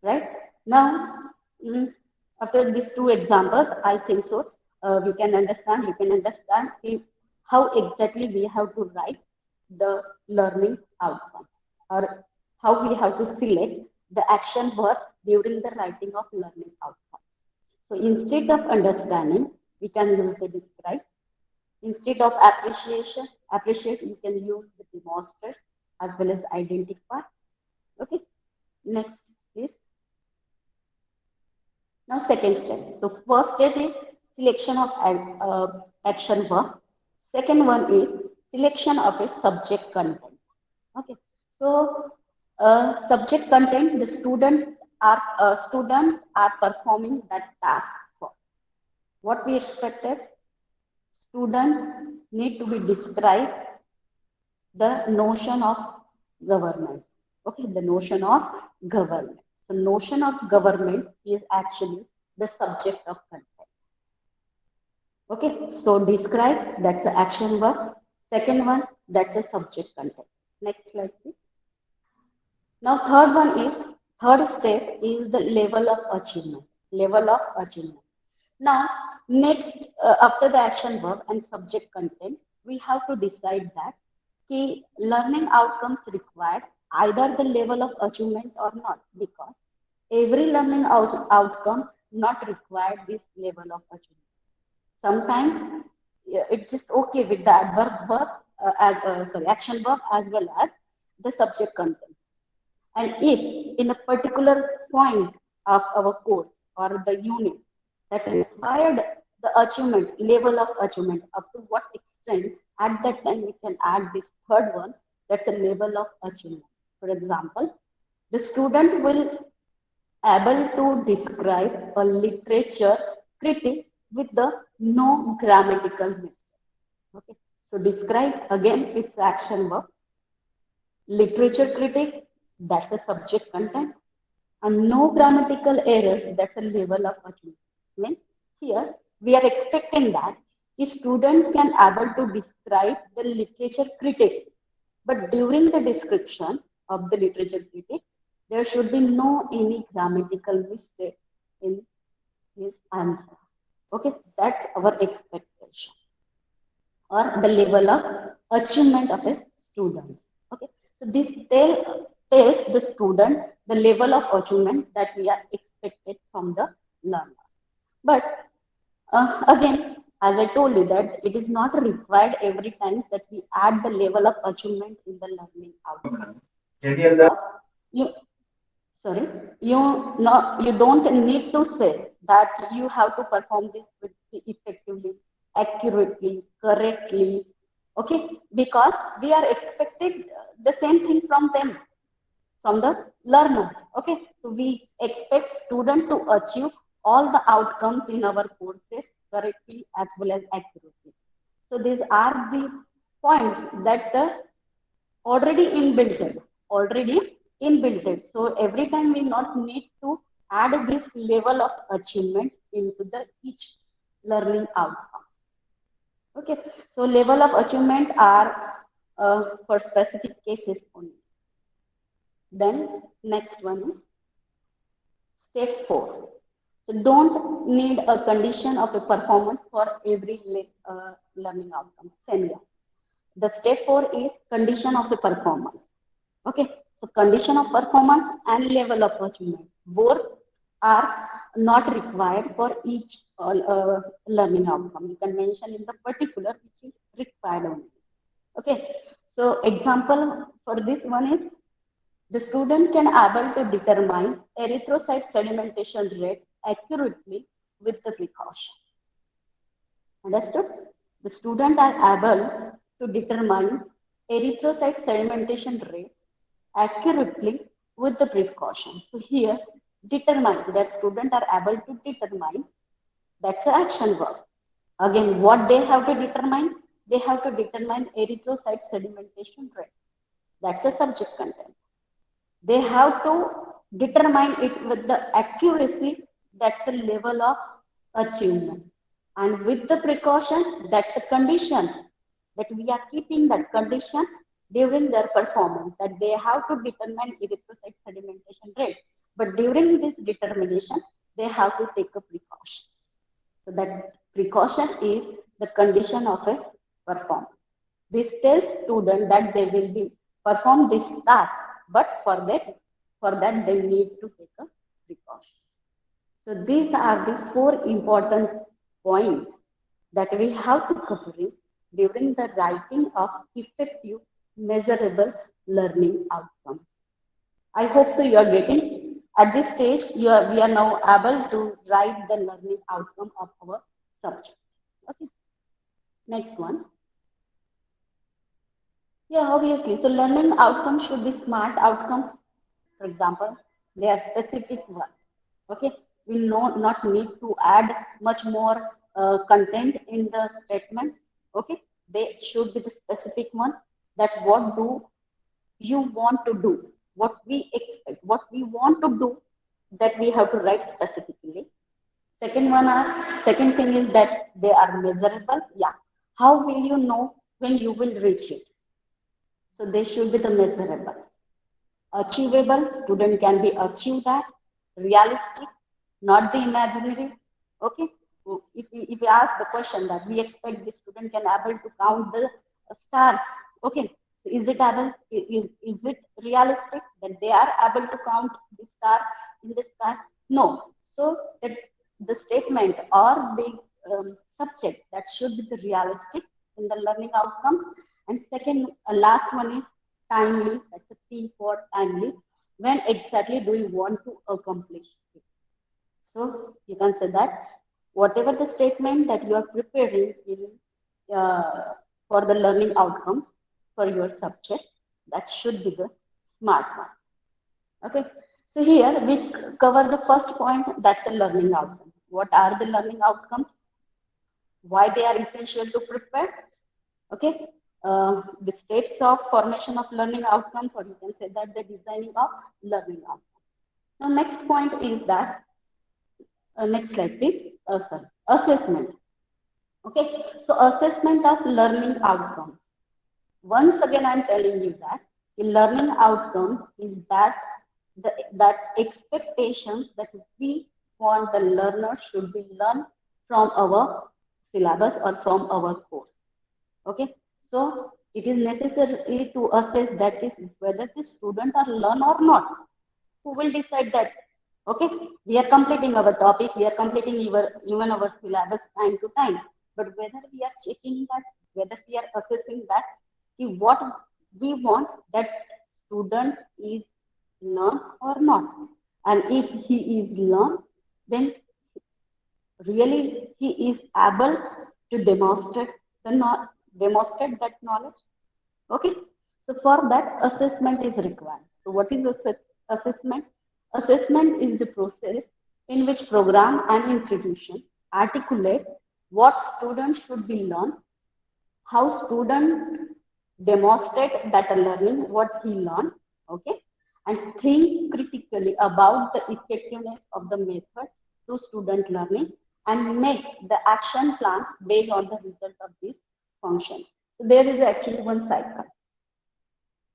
Right? Now, mm, after these two examples, I think so we can understand how exactly we have to write the learning outcomes, or how we have to select the action verb during the writing of learning outcomes. So instead of understanding, we can use the describe. Instead of appreciate, you can use the demonstrate as well as identify. Okay, next, please. Now, second step. So, first step is selection of action verb. Second one is selection of a subject content. Okay. So, subject content, the student are performing that task for. What we expected, student need to be described the notion of government. Okay, the notion of government. So, notion of government is actually the subject of content. Okay, so describe, that's the action verb. Second one, that's a subject content. Next slide, please. Now, third step is the level of achievement. Level of achievement. Now, next, after the action verb and subject content, we have to decide that key learning outcomes required either the level of achievement or not, because every learning outcome not required this level of achievement. Sometimes it's just okay with the action verb as well as the subject content. And if in a particular point of our course or the unit that required the achievement, level of achievement, up to what extent, at that time we can add this third one, that's a level of achievement. For example, the student will able to describe a literature critic with the no grammatical mistake. Okay, so describe again its action verb. Literature critic, that's a subject content, and no grammatical errors, that's a level of achievement. Means here we are expecting that the student can able to describe the literature critic, but during the description of the literature critic, there should be no any grammatical mistake in his answer. Okay, that's our expectation or the level of achievement of a student. Okay, so this tells the student the level of achievement that we are expected from the learner. But again, as I told you that it is not required every time that we add the level of achievement in the learning outcomes. Because you, sorry, you don't need to say that you have to perform this effectively, accurately, correctly, okay? Because we are expected the same thing from them, from the learners. Okay, so we expect student to achieve all the outcomes in our courses correctly as well as accurately. So these are the points that already already inbuilt. So every time we not need to add this level of achievement into the each learning outcomes. Okay, so level of achievement are for specific cases only. Then next one is step 4. So don't need a condition of a performance for every learning outcome. Same here. The step 4 is condition of the performance. Okay, so condition of performance and level of achievement both are not required for each learning outcome. You can mention in the particular which is required only. Okay, so example for this one is the student can able to determine erythrocyte sedimentation rate accurately with the precaution. Understood? The student are able to determine erythrocyte sedimentation rate accurately with the precautions. So here, determine that student are able to determine, that's the action verb. Again, what they have to determine? They have to determine erythrocyte sedimentation rate. That's the subject content. They have to determine it with the accuracy, that's the level of achievement. And with the precaution, that's a condition that we are keeping that condition during their performance, that they have to determine erythrocyte sedimentation rate. But during this determination, they have to take a precaution. So that precaution is the condition of a performance. This tells student that they will be perform this task, but for that they need to take a precaution. So these are the 4 important points that we have to cover during the writing of effective measurable learning outcomes. I hope so you are getting. At this stage, we are now able to write the learning outcome of our subject. Okay. Next one. Yeah, obviously. So learning outcomes should be smart outcomes. For example, they are specific one. Okay. We not need to add much more content in the statements. Okay. They should be the specific one, that what do you want to do, what we expect, what we want to do, that we have to write specifically. Second thing is that they are measurable. Yeah. How will you know when you will reach it? So they should be the measurable. Achievable, student can be achieve that. Realistic, not the imaginary. Okay. So if we ask the question that we expect the student can able to count the stars. Okay. So is it able? Is it realistic that they are able to count the star in the sky? No. So that the statement or the subject that should be the realistic in the learning outcomes. And second, last one is timely. That's a T for timely. When exactly do you want to accomplish it? So you can say that whatever the statement that you are preparing in for the learning outcomes for your subject, that should be the smart one. Okay. So here we cover the first point, that's the learning outcome. What are the learning outcomes? Why they are essential to prepare? Okay. The states of formation of learning outcomes, or you can say that the designing of learning outcomes. Now, next point is that, next slide, please. Sorry, assessment. Okay. So, assessment of learning outcomes. Once again, I'm telling you that the learning outcome is that that expectations that we want the learner should be learned from our syllabus or from our course. Okay, so It is necessary to assess that is whether the student are learn or not. Who will decide that? Okay, we are completing our topic, we are completing even our syllabus time to time. But whether we are checking that, whether we are assessing that, what we want that student is learn or not. And if he is learn, then really he is able to demonstrate that knowledge. Okay, so for that assessment is required. So what is assessment? Assessment is the process in which program and institution articulate what students should be learned, how student demonstrate that learning what he learned, okay, and think critically about the effectiveness of the method to student learning and make the action plan based on the result of this function. So there is actually one cycle.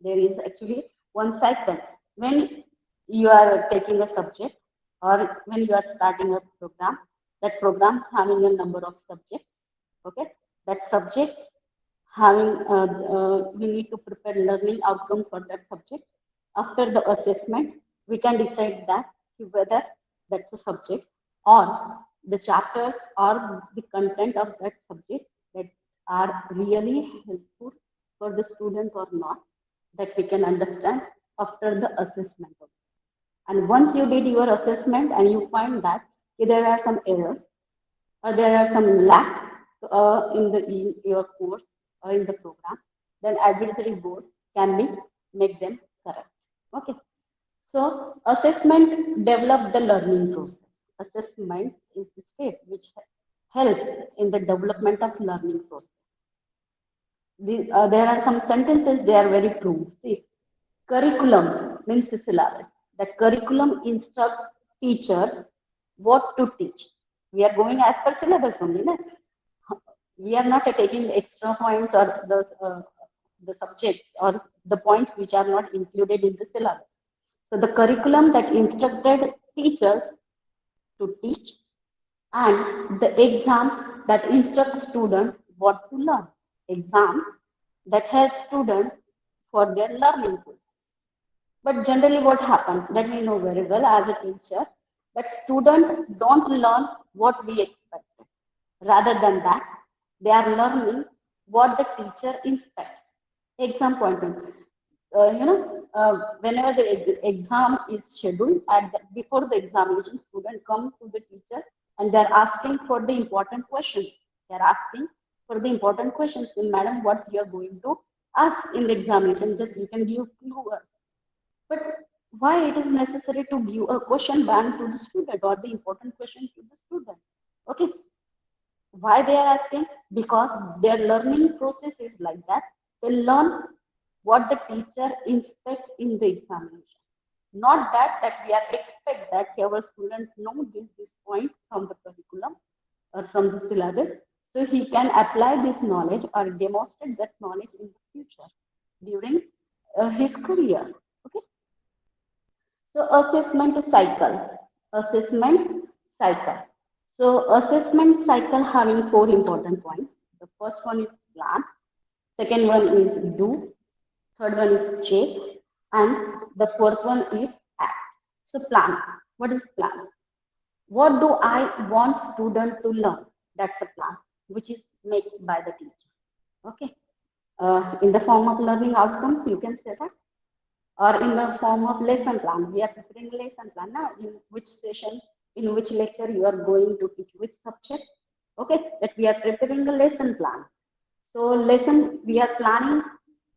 There is actually one cycle when you are taking a subject or when you are starting a program. That program is having a number of subjects. Okay, that subjects having we need to prepare learning outcome for that subject. After the assessment, we can decide that whether that's a subject or the chapters or the content of that subject that are really helpful for the student or not, that we can understand after the assessment. And once you did your assessment and you find that there are some errors or there are some lack in your course or in the program, then advisory board can be make them correct. Okay. So assessment develop the learning process. Assessment is the step which help in the development of learning process. There are some sentences, they are very true. See, curriculum means the syllabus. That curriculum instruct teachers what to teach. We are going as per syllabus only. Na? We are not taking extra points or the subjects or the points which are not included in the syllabus. So the curriculum that instructed teachers to teach and the exam that instructs students what to learn. Exam that helps students for their learning process. But generally what happens, that we know very well as a teacher, that students don't learn what we expected. Rather than that, they are learning what the teacher inspects. Exam point whenever the exam is scheduled, before the examination, students come to the teacher and they're asking for the important questions. They're asking for the important questions. Madam, what you're going to ask in the examination, just you can give clue us. But why it is necessary to give a question bank to the student or the important question to the student? Okay, why they are asking? Because their learning process is like that. They learn what the teacher inspect in the examination. Not that we are expect that our student know this point from the curriculum or from the syllabus, so he can apply this knowledge or demonstrate that knowledge in the future during his career. Okay. So assessment cycle. Assessment cycle. So assessment cycle having four important points. The first one is plan. Second one is do. Third one is check. And the fourth one is act. So plan. What is plan? What do I want student to learn? That's a plan, which is made by the teacher. Okay. In the form of learning outcomes, you can say that, or in the form of lesson plan. We are preparing a lesson plan now, in which session, in which lecture you are going to teach which subject. Okay, that we are preparing a lesson plan. So lesson, we are planning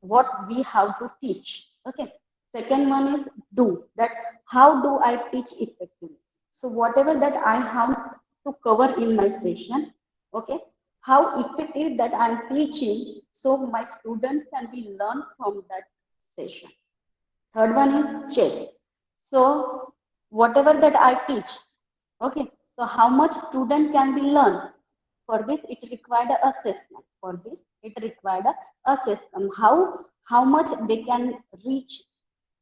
what we have to teach. Okay. Second one is do, that how do I teach effectively? So whatever that I have to cover in my session, okay, how effective that I'm teaching, so my student can be learned from that session. Third one is check. So whatever that I teach, okay, so how much student can be learned? For this, it required a assessment. For this, it required a assessment. How much they can reach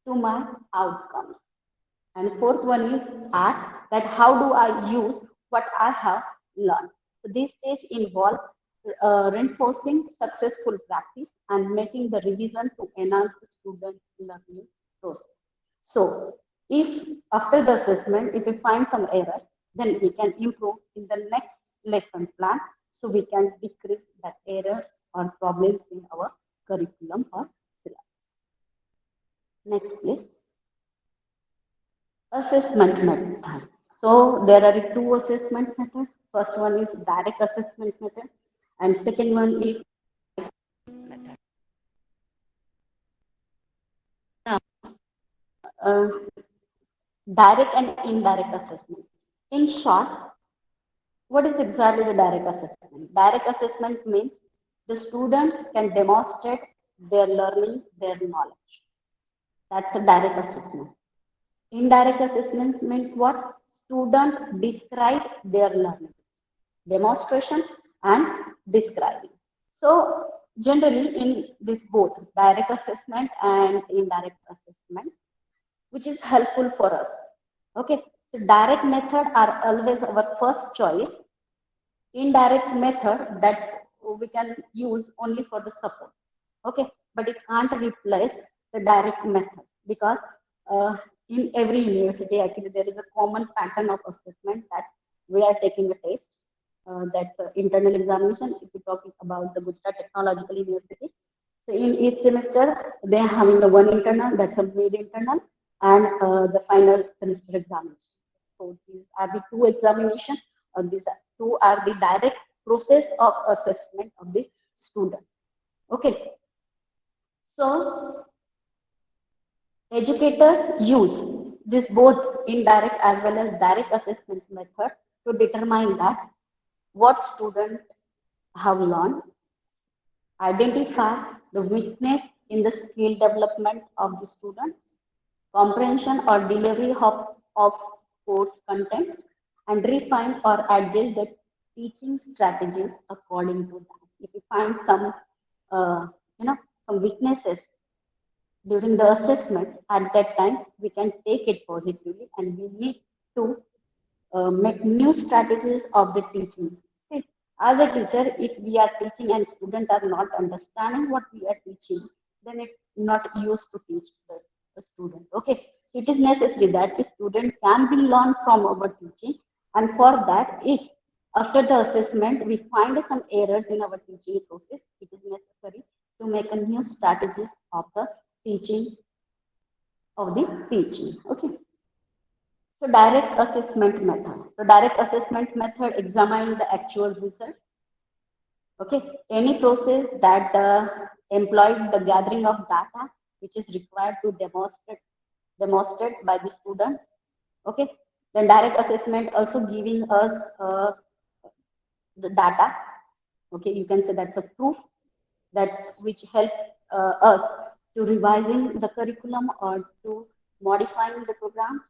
to my outcomes. And fourth one is art, that how do I use what I have learned. So this stage involves reinforcing successful practice and making the revision to enhance the student learning process. So if after the assessment, if we find some error, then we can improve in the next lesson plan so we can decrease the errors or problems in our curriculum or syllabus. Next, please. Assessment method. So there are two assessment methods. First one is direct assessment method, and second one is method. Now, uh, direct and indirect assessment. In short, what is exactly the direct assessment? Direct assessment means the student can demonstrate their learning, their knowledge. That's a direct assessment. Indirect assessment means what? Student describe their learning. Demonstration and describing. So generally in this both direct assessment and indirect assessment, which is helpful for us. Okay, so direct method are always our first choice. Indirect method that we can use only for the support. Okay, but it can't replace the direct methods because in every university actually there is a common pattern of assessment that we are taking a test. That's internal examination. If we're talking about the Gujarat Technological University, so in each semester they are having the one internal, that's a mid internal, and the final semester examination. So these are the two examinations, or these two are the direct process of assessment of the student. Okay, so educators use this both indirect as well as direct assessment method to determine that what student have learned, identify the weakness in the skill development of the student, comprehension or delivery of course content, and refine or adjust the teaching strategies according to that. If you find some, some weaknesses during the assessment, at that time we can take it positively, and we need to make new strategies of the teaching. See, as a teacher, if we are teaching and students are not understanding what we are teaching, then it's not used to teach the student. Okay, so it is necessary that the student can be learned from our teaching, and for that, if after the assessment we find some errors in our teaching process, it is necessary to make a new strategies of the teaching of the teaching. Okay. So direct assessment method. So direct assessment method examine the actual result. Okay, any process that employed the gathering of data, which is required to demonstrate by the students. Okay, then direct assessment also giving us the data. Okay, you can say that's a proof that which help us to revising the curriculum or to modifying the programs.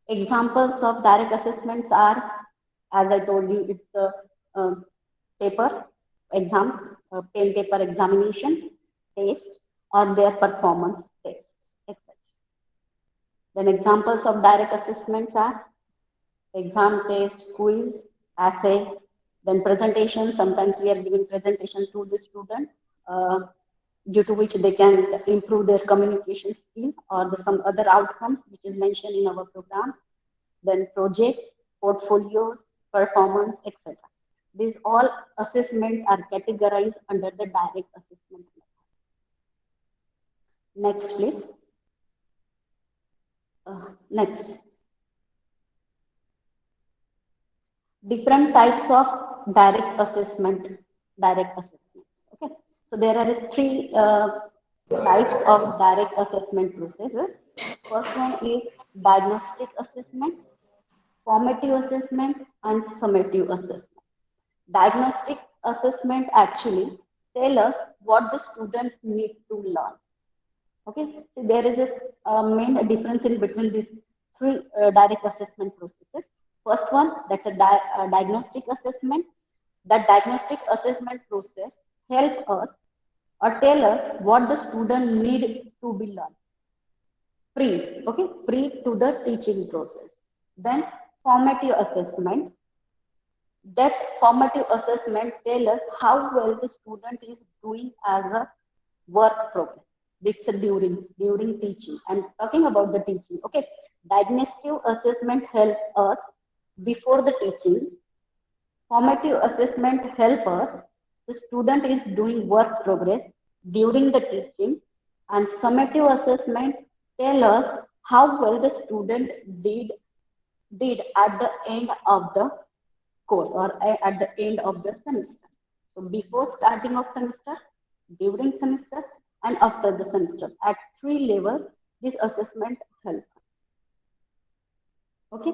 Examples of direct assessments are, as I told you, it's the paper exams, pen paper examination, test, or their performance test, etc. Then examples of direct assessments are exam, test, quiz, essay, then presentation. Sometimes we are giving presentation to the student, due to which they can improve their communication skill or some other outcomes which is mentioned in our program. Then projects, portfolios, performance, etc. These all assessments are categorized under the direct assessment method. Next, please. Next. Different types of direct assessment. Okay. So there are three types of direct assessment processes. First one is diagnostic assessment, formative assessment, and summative assessment. Diagnostic assessment actually tell us what the student need to learn. Okay, so there is a main difference in between these three direct assessment processes. First one, that's a diagnostic assessment. That diagnostic assessment process help us or tell us what the student need to be learned pre to the teaching process. Then formative assessment That formative assessment tell us how well the student is doing as a work progress. It's during teaching. And talking about the teaching, okay, diagnostic assessment help us before the teaching. Formative assessment help us the student is doing work progress during the teaching, and summative assessment tell us how well the student did at the end of the course or at the end of the semester. So before starting of semester, during semester, and after the semester, at 3 levels, this assessment helps. Okay.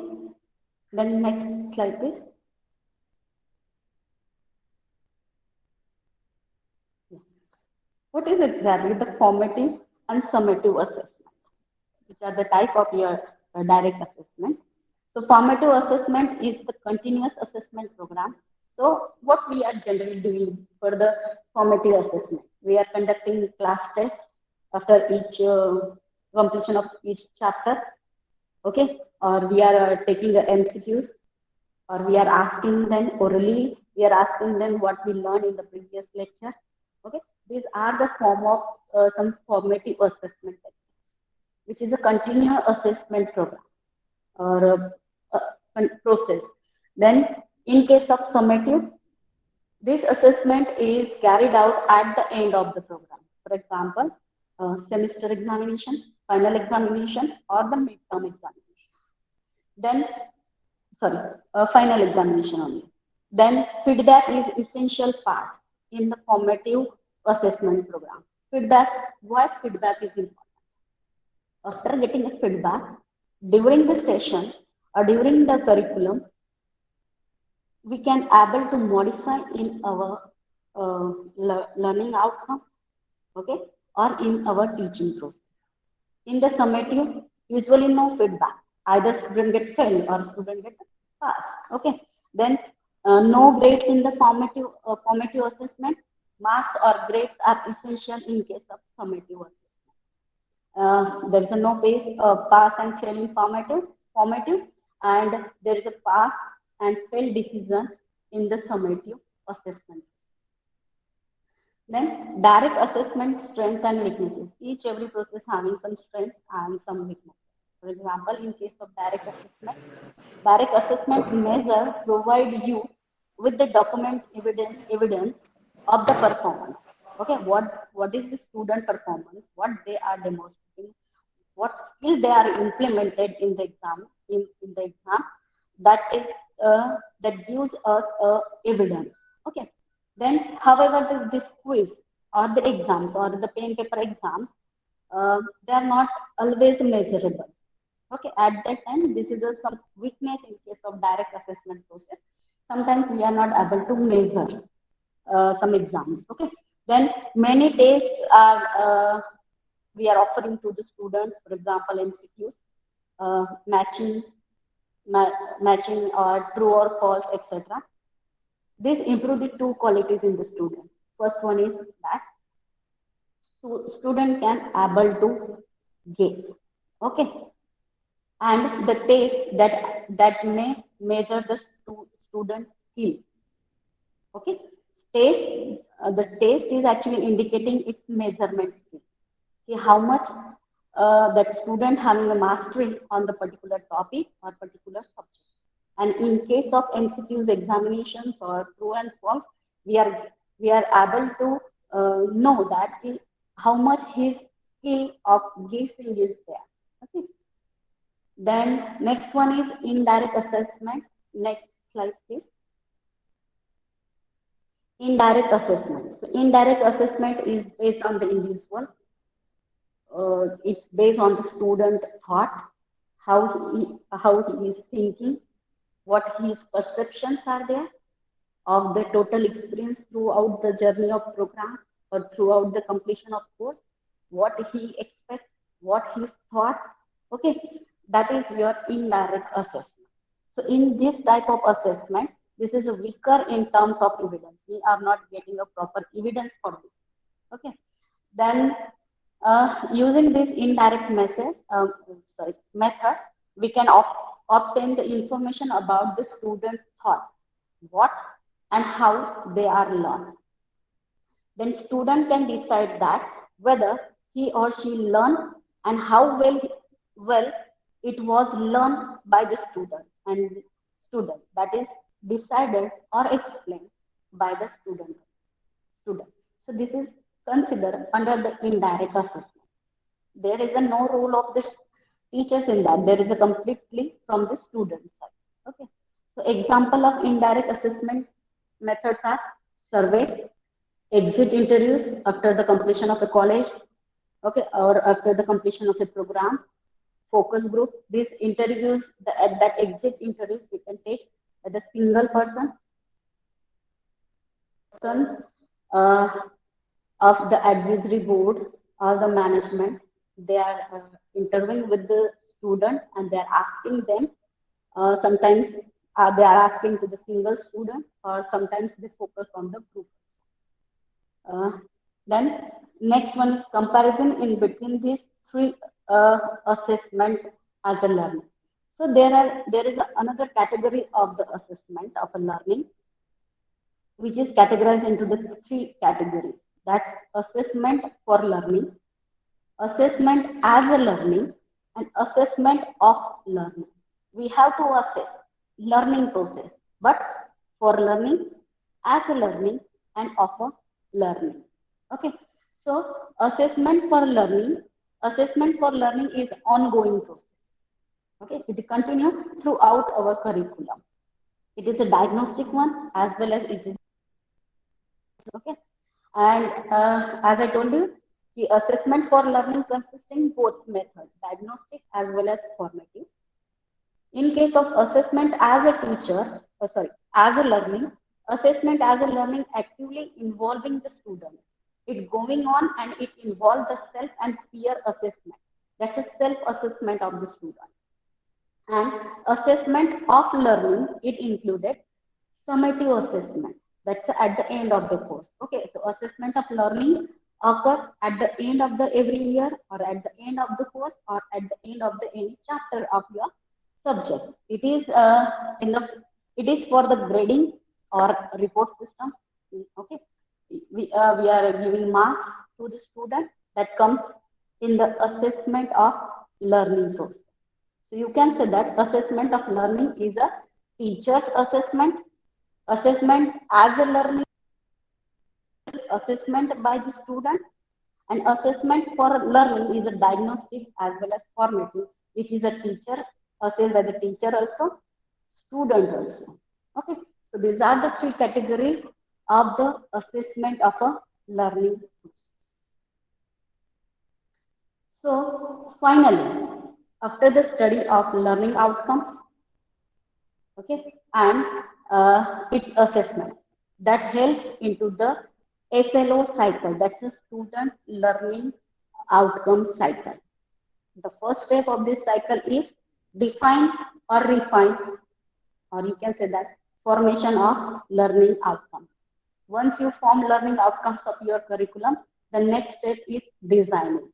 Then next slide, please. What is exactly the formative and summative assessment, which are the type of your direct assessment? So formative assessment is the continuous assessment program. So what we are generally doing for the formative assessment, we are conducting class test after each completion of each chapter, okay, or we are taking the MCQs, or we are asking them orally, we are asking them what we learned in the previous lecture. Okay, these are the form of some formative assessment techniques, which is a continuous assessment program or process. Then, in case of summative, this assessment is carried out at the end of the program. For example, semester examination, final examination, or the midterm examination. Then, sorry, final examination only. Then, feedback is essential part in the formative assessment program. Feedback, why feedback is important? After getting a feedback, during the session or during the curriculum, we can able to modify in our learning outcomes, okay, or in our teaching process. In the summative, usually no feedback. Either student get fail or student get pass. Okay. Then no grades in the formative assessment. Marks or grades are essential in case of summative assessment. There is a no pass and fail in formative, and there is a pass and fail decision in the summative assessment. Then direct assessment, strength and weaknesses. Each every process having some strength and some weakness. For example, in case of direct assessment measure provide you with the document evidence of the performance. Okay, what is the student performance? What they are demonstrating? What skill they are implemented in the exam? That is that gives us evidence. Okay. Then, however, this quiz or the exams or the pen paper exams, they are not always measurable. Okay, at that time, this is some weakness in case of direct assessment process. Sometimes we are not able to measure some exams. Okay, then many tests are we are offering to the students. For example, MCQs, matching, matching or true or false, etc. This improve the two qualities in the student. First one is that student can able to guess. Okay, and the test that may measure the student's skill. Okay, the test is actually indicating its measurement skill. Okay, how much that student having a mastery on the particular topic or particular subject. And in case of MCQs examinations or true and false, we are able to know that how much his skill of guessing is there. Okay. Then next one is indirect assessment. Next slide, please. Indirect assessment. So indirect assessment is based on the individual. It's based on the student thought, how he is thinking, what his perceptions are there of the total experience throughout the journey of program or throughout the completion of course, what he expects, what his thoughts. Okay, that is your indirect assessment. So in this type of assessment, this is weaker in terms of evidence. We are not getting a proper evidence for this. Okay, then using this indirect method, we can obtain the information about the student thought. what and how they are learned. Then student can decide that whether he or she learned and how well it was learned by the student that is decided or explained by the student. So this is considered under the indirect assessment. There is a no role of the teachers in that. There is a completely from the student side. Okay. So example of indirect assessment methods are survey, exit interviews after the completion of a college, okay, or after the completion of a program, focus group. These interviews, at that exit interviews, we can take as a single person uh, of the advisory board or the management. They are interviewing with the student and they are asking them. Sometimes they are asking to the single student, or sometimes they focus on the group. Then next one is comparison in between these three assessment as a learning. So there is another category of the assessment of a learning, which is categorized into the three categories. That's assessment for learning, assessment as a learning, and assessment of learning. We have to assess learning process, but for learning, as a learning, and of a learning. Okay, so assessment for learning is ongoing process. Okay, it continue throughout our curriculum. It is a diagnostic one as well as it is okay. And as I told you, the assessment for learning consists in both methods, diagnostic as well as formative. In case of assessment as a teacher, as a learning, assessment as a learning actively involving the student. It going on and it involves the self and peer assessment. That's a self-assessment of the student. And assessment of learning, it included summative assessment. That's at the end of the course. Okay, so assessment of learning occur at the end of the every year, or at the end of the course, or at the end of the any chapter of your subject. It is it is for the grading or report system. Okay, we are giving marks to the student that comes in the assessment of learning process. So you can say that assessment of learning is a teacher's assessment, assessment as a learning, assessment by the student, and assessment for learning is a diagnostic as well as formative, which is a teacher assessed by the teacher also, student also. Okay, so these are the three categories of the assessment of a learning process. So finally, after the study of learning outcomes, okay, and its assessment that helps into the SLO cycle, that's a student learning outcome cycle. The first step of this cycle is define or refine, or you can say that formation of learning outcomes. Once you form learning outcomes of your curriculum, the next step is designing.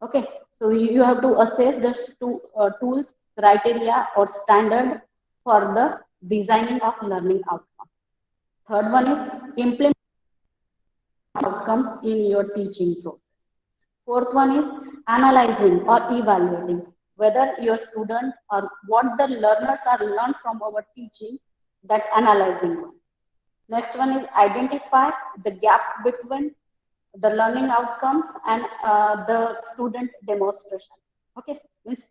Okay, so you have to assess the tools, criteria, or standard for the designing of learning outcome. Third one is implement outcomes in your teaching process. Fourth one is analyzing or evaluating whether your student or what the learners are learned from our teaching, that analyzing one. Next one is identify the gaps between the learning outcomes and the student demonstration. Okay, means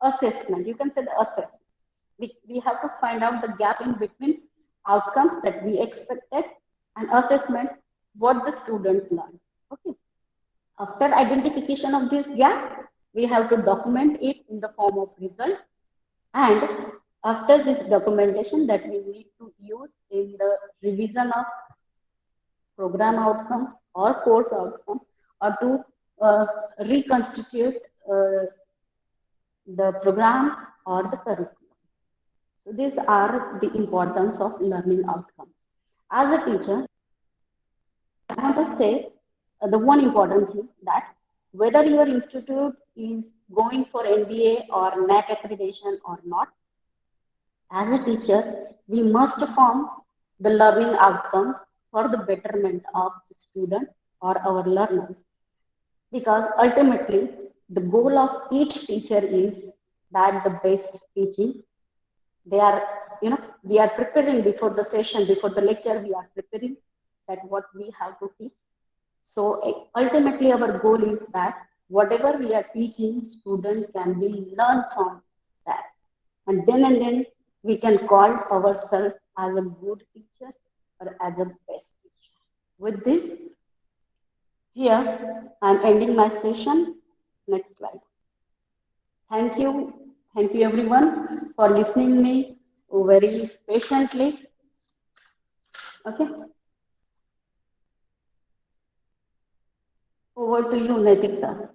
assessment. You can say the assessment. We have to find out the gap in between outcomes that we expected and assessment what the student learned. Okay. After identification of this gap, we have to document it in the form of result. And after this documentation that we need to use in the revision of program outcome or course outcome, or to reconstitute the program or the curriculum. So these are the importance of learning outcomes. As a teacher, I want to say the one important thing that whether your institute is going for MBA or NAC accreditation or not, As a teacher, we must form the learning outcomes for the betterment of the student or our learners. Because ultimately, the goal of each teacher is that the best teaching. They are, we are preparing before the session, before the lecture, we are preparing that what we have to teach. So ultimately, our goal is that whatever we are teaching, student can be learned from that. And then we can call ourselves as a good teacher or as a best teacher. With this, here I'm ending my session. Next slide. Thank you. Thank you everyone for listening me very patiently. Okay. Over to you, Naitik sir.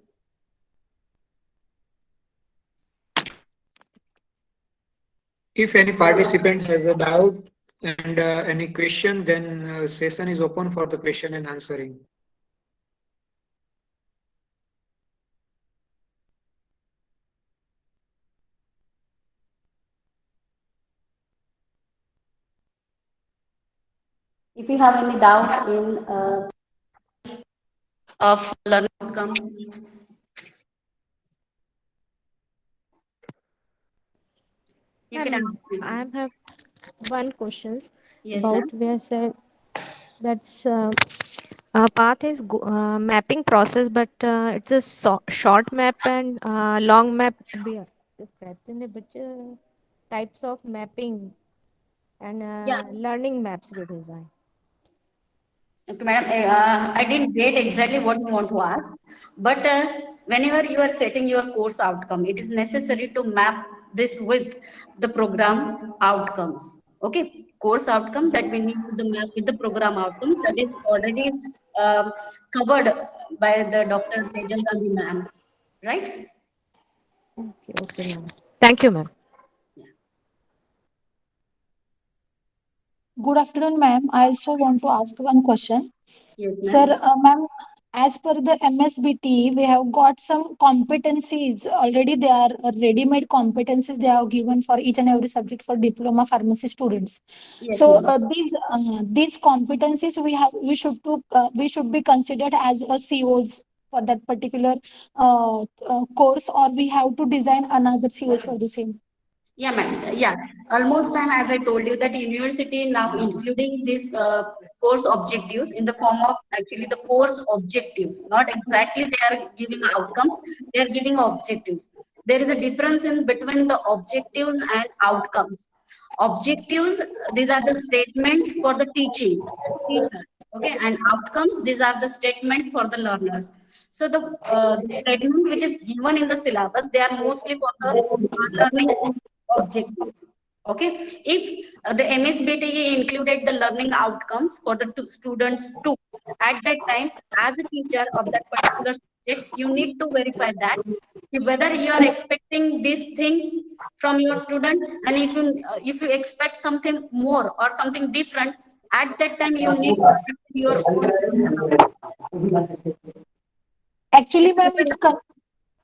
If any participant has a doubt and any question, then session is open for the question and answering. If you have any doubt in Of learning outcome. You can Ma'am, ask me. I have one question Yes, ma'am. about where said that's path is mapping process, but it's a short map and long map. We are described in which types of mapping and Yeah. learning maps we design. Okay, madam. I didn't get exactly what you want to ask, but whenever you are setting your course outcome, it is necessary to map this with the program outcomes. Okay, course outcomes that we need to the map with the program outcomes that is already um covered by the Dr. Tejal Gandhi ma'am, right? Okay, okay, ma'am. Thank you, ma'am. Yeah. Good afternoon, ma'am. I also want to ask one question. Yes, Sir, ma'am. ma'am, as per the MSBT, we have got some competencies already. They are ready-made competencies they have given for each and every subject for diploma pharmacy students. Yes, So ma'am. these competencies we should be considered as a COs for that particular course, or we have to design another COs for the same. Yeah, ma'am. Yeah, almost time as I told you that university now including these course objectives in the form of actually the course objectives. Not exactly they are giving outcomes; they are giving objectives. There is a difference in between the objectives and outcomes. Objectives, these are the statements for the teacher. Okay, and outcomes, these are the statement for the learners. So the statement which is given in the syllabus, they are mostly for the learning objectives. Okay, if the MSBTE included the learning outcomes for the students too, at that time, as a teacher of that particular subject, you need to verify that whether you are expecting these things from your student, and if you expect something more or something different, at that time you need to prepare your own learning outcome. Actually, It's ma'am, depend-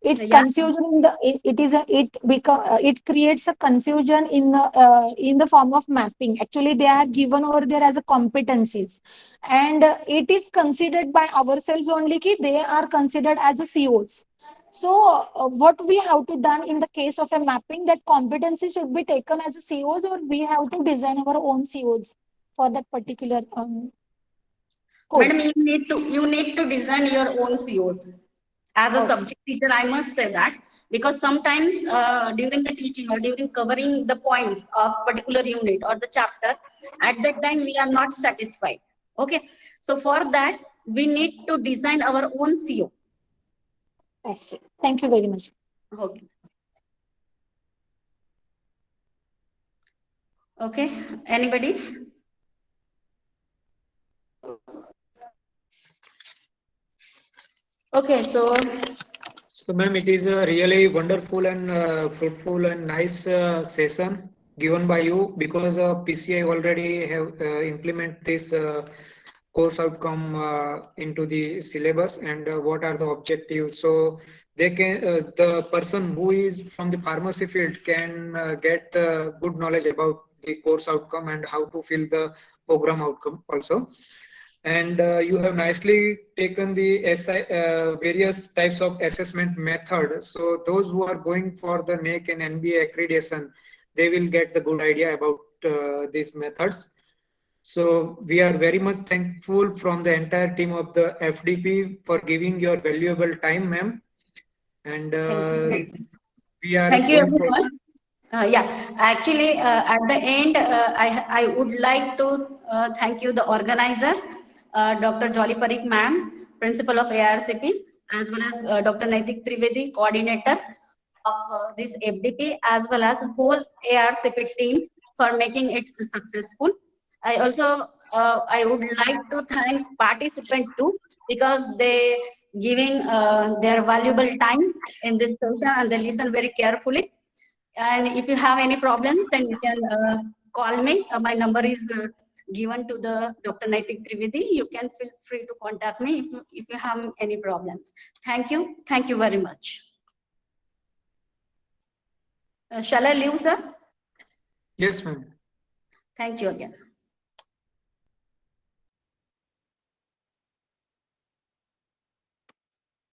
it's yeah. confusion in the it is a it become it creates a confusion in the form of mapping. Actually, they are given over there as a competencies, and it is considered by ourselves only ki they are considered as a COs. So what we have to done in the case of a mapping, that competency should be taken as a COs, or we have to design our own COs for that particular Madam, course. you need to design your own COs. As a Okay. subject teacher, I must say that because sometimes during the teaching or during covering the points of particular unit or the chapter, at that time we are not satisfied. Okay, so for that we need to design our own CO. Okay. Thank you very much. Okay. Okay. Anybody? Okay. So So, ma'am, it is a really wonderful and fruitful and nice session given by you, because PCI already have implement this course outcome into the syllabus, and what are the objectives. So they can the person who is from the pharmacy field can get good knowledge about the course outcome and how to fill the program outcome also. And you have nicely taken the various types of assessment method. So those who are going for the NAC and NBA accreditation, they will get the good idea about these methods. So we are very much thankful from the entire team of the FDP for giving your valuable time, ma'am. And we are Thank you, going for. everyone. Yeah, actually, at the end, I would like to thank you, the organizers, Dr. Jolly Parikh ma'am, principal of ARCP, as well as Dr. Naitik Trivedi, coordinator of this FDP, as well as whole ARCP team for making it successful. I also I would like to thank participant too, because they giving their valuable time in this session and they listen very carefully. And if you have any problems, then you can call me. My number is given to the Dr. Naitik Trivedi. You can feel free to contact me if you have any problems. Thank you. Thank you very much. Shall I leave, sir? Yes, ma'am. Thank you again.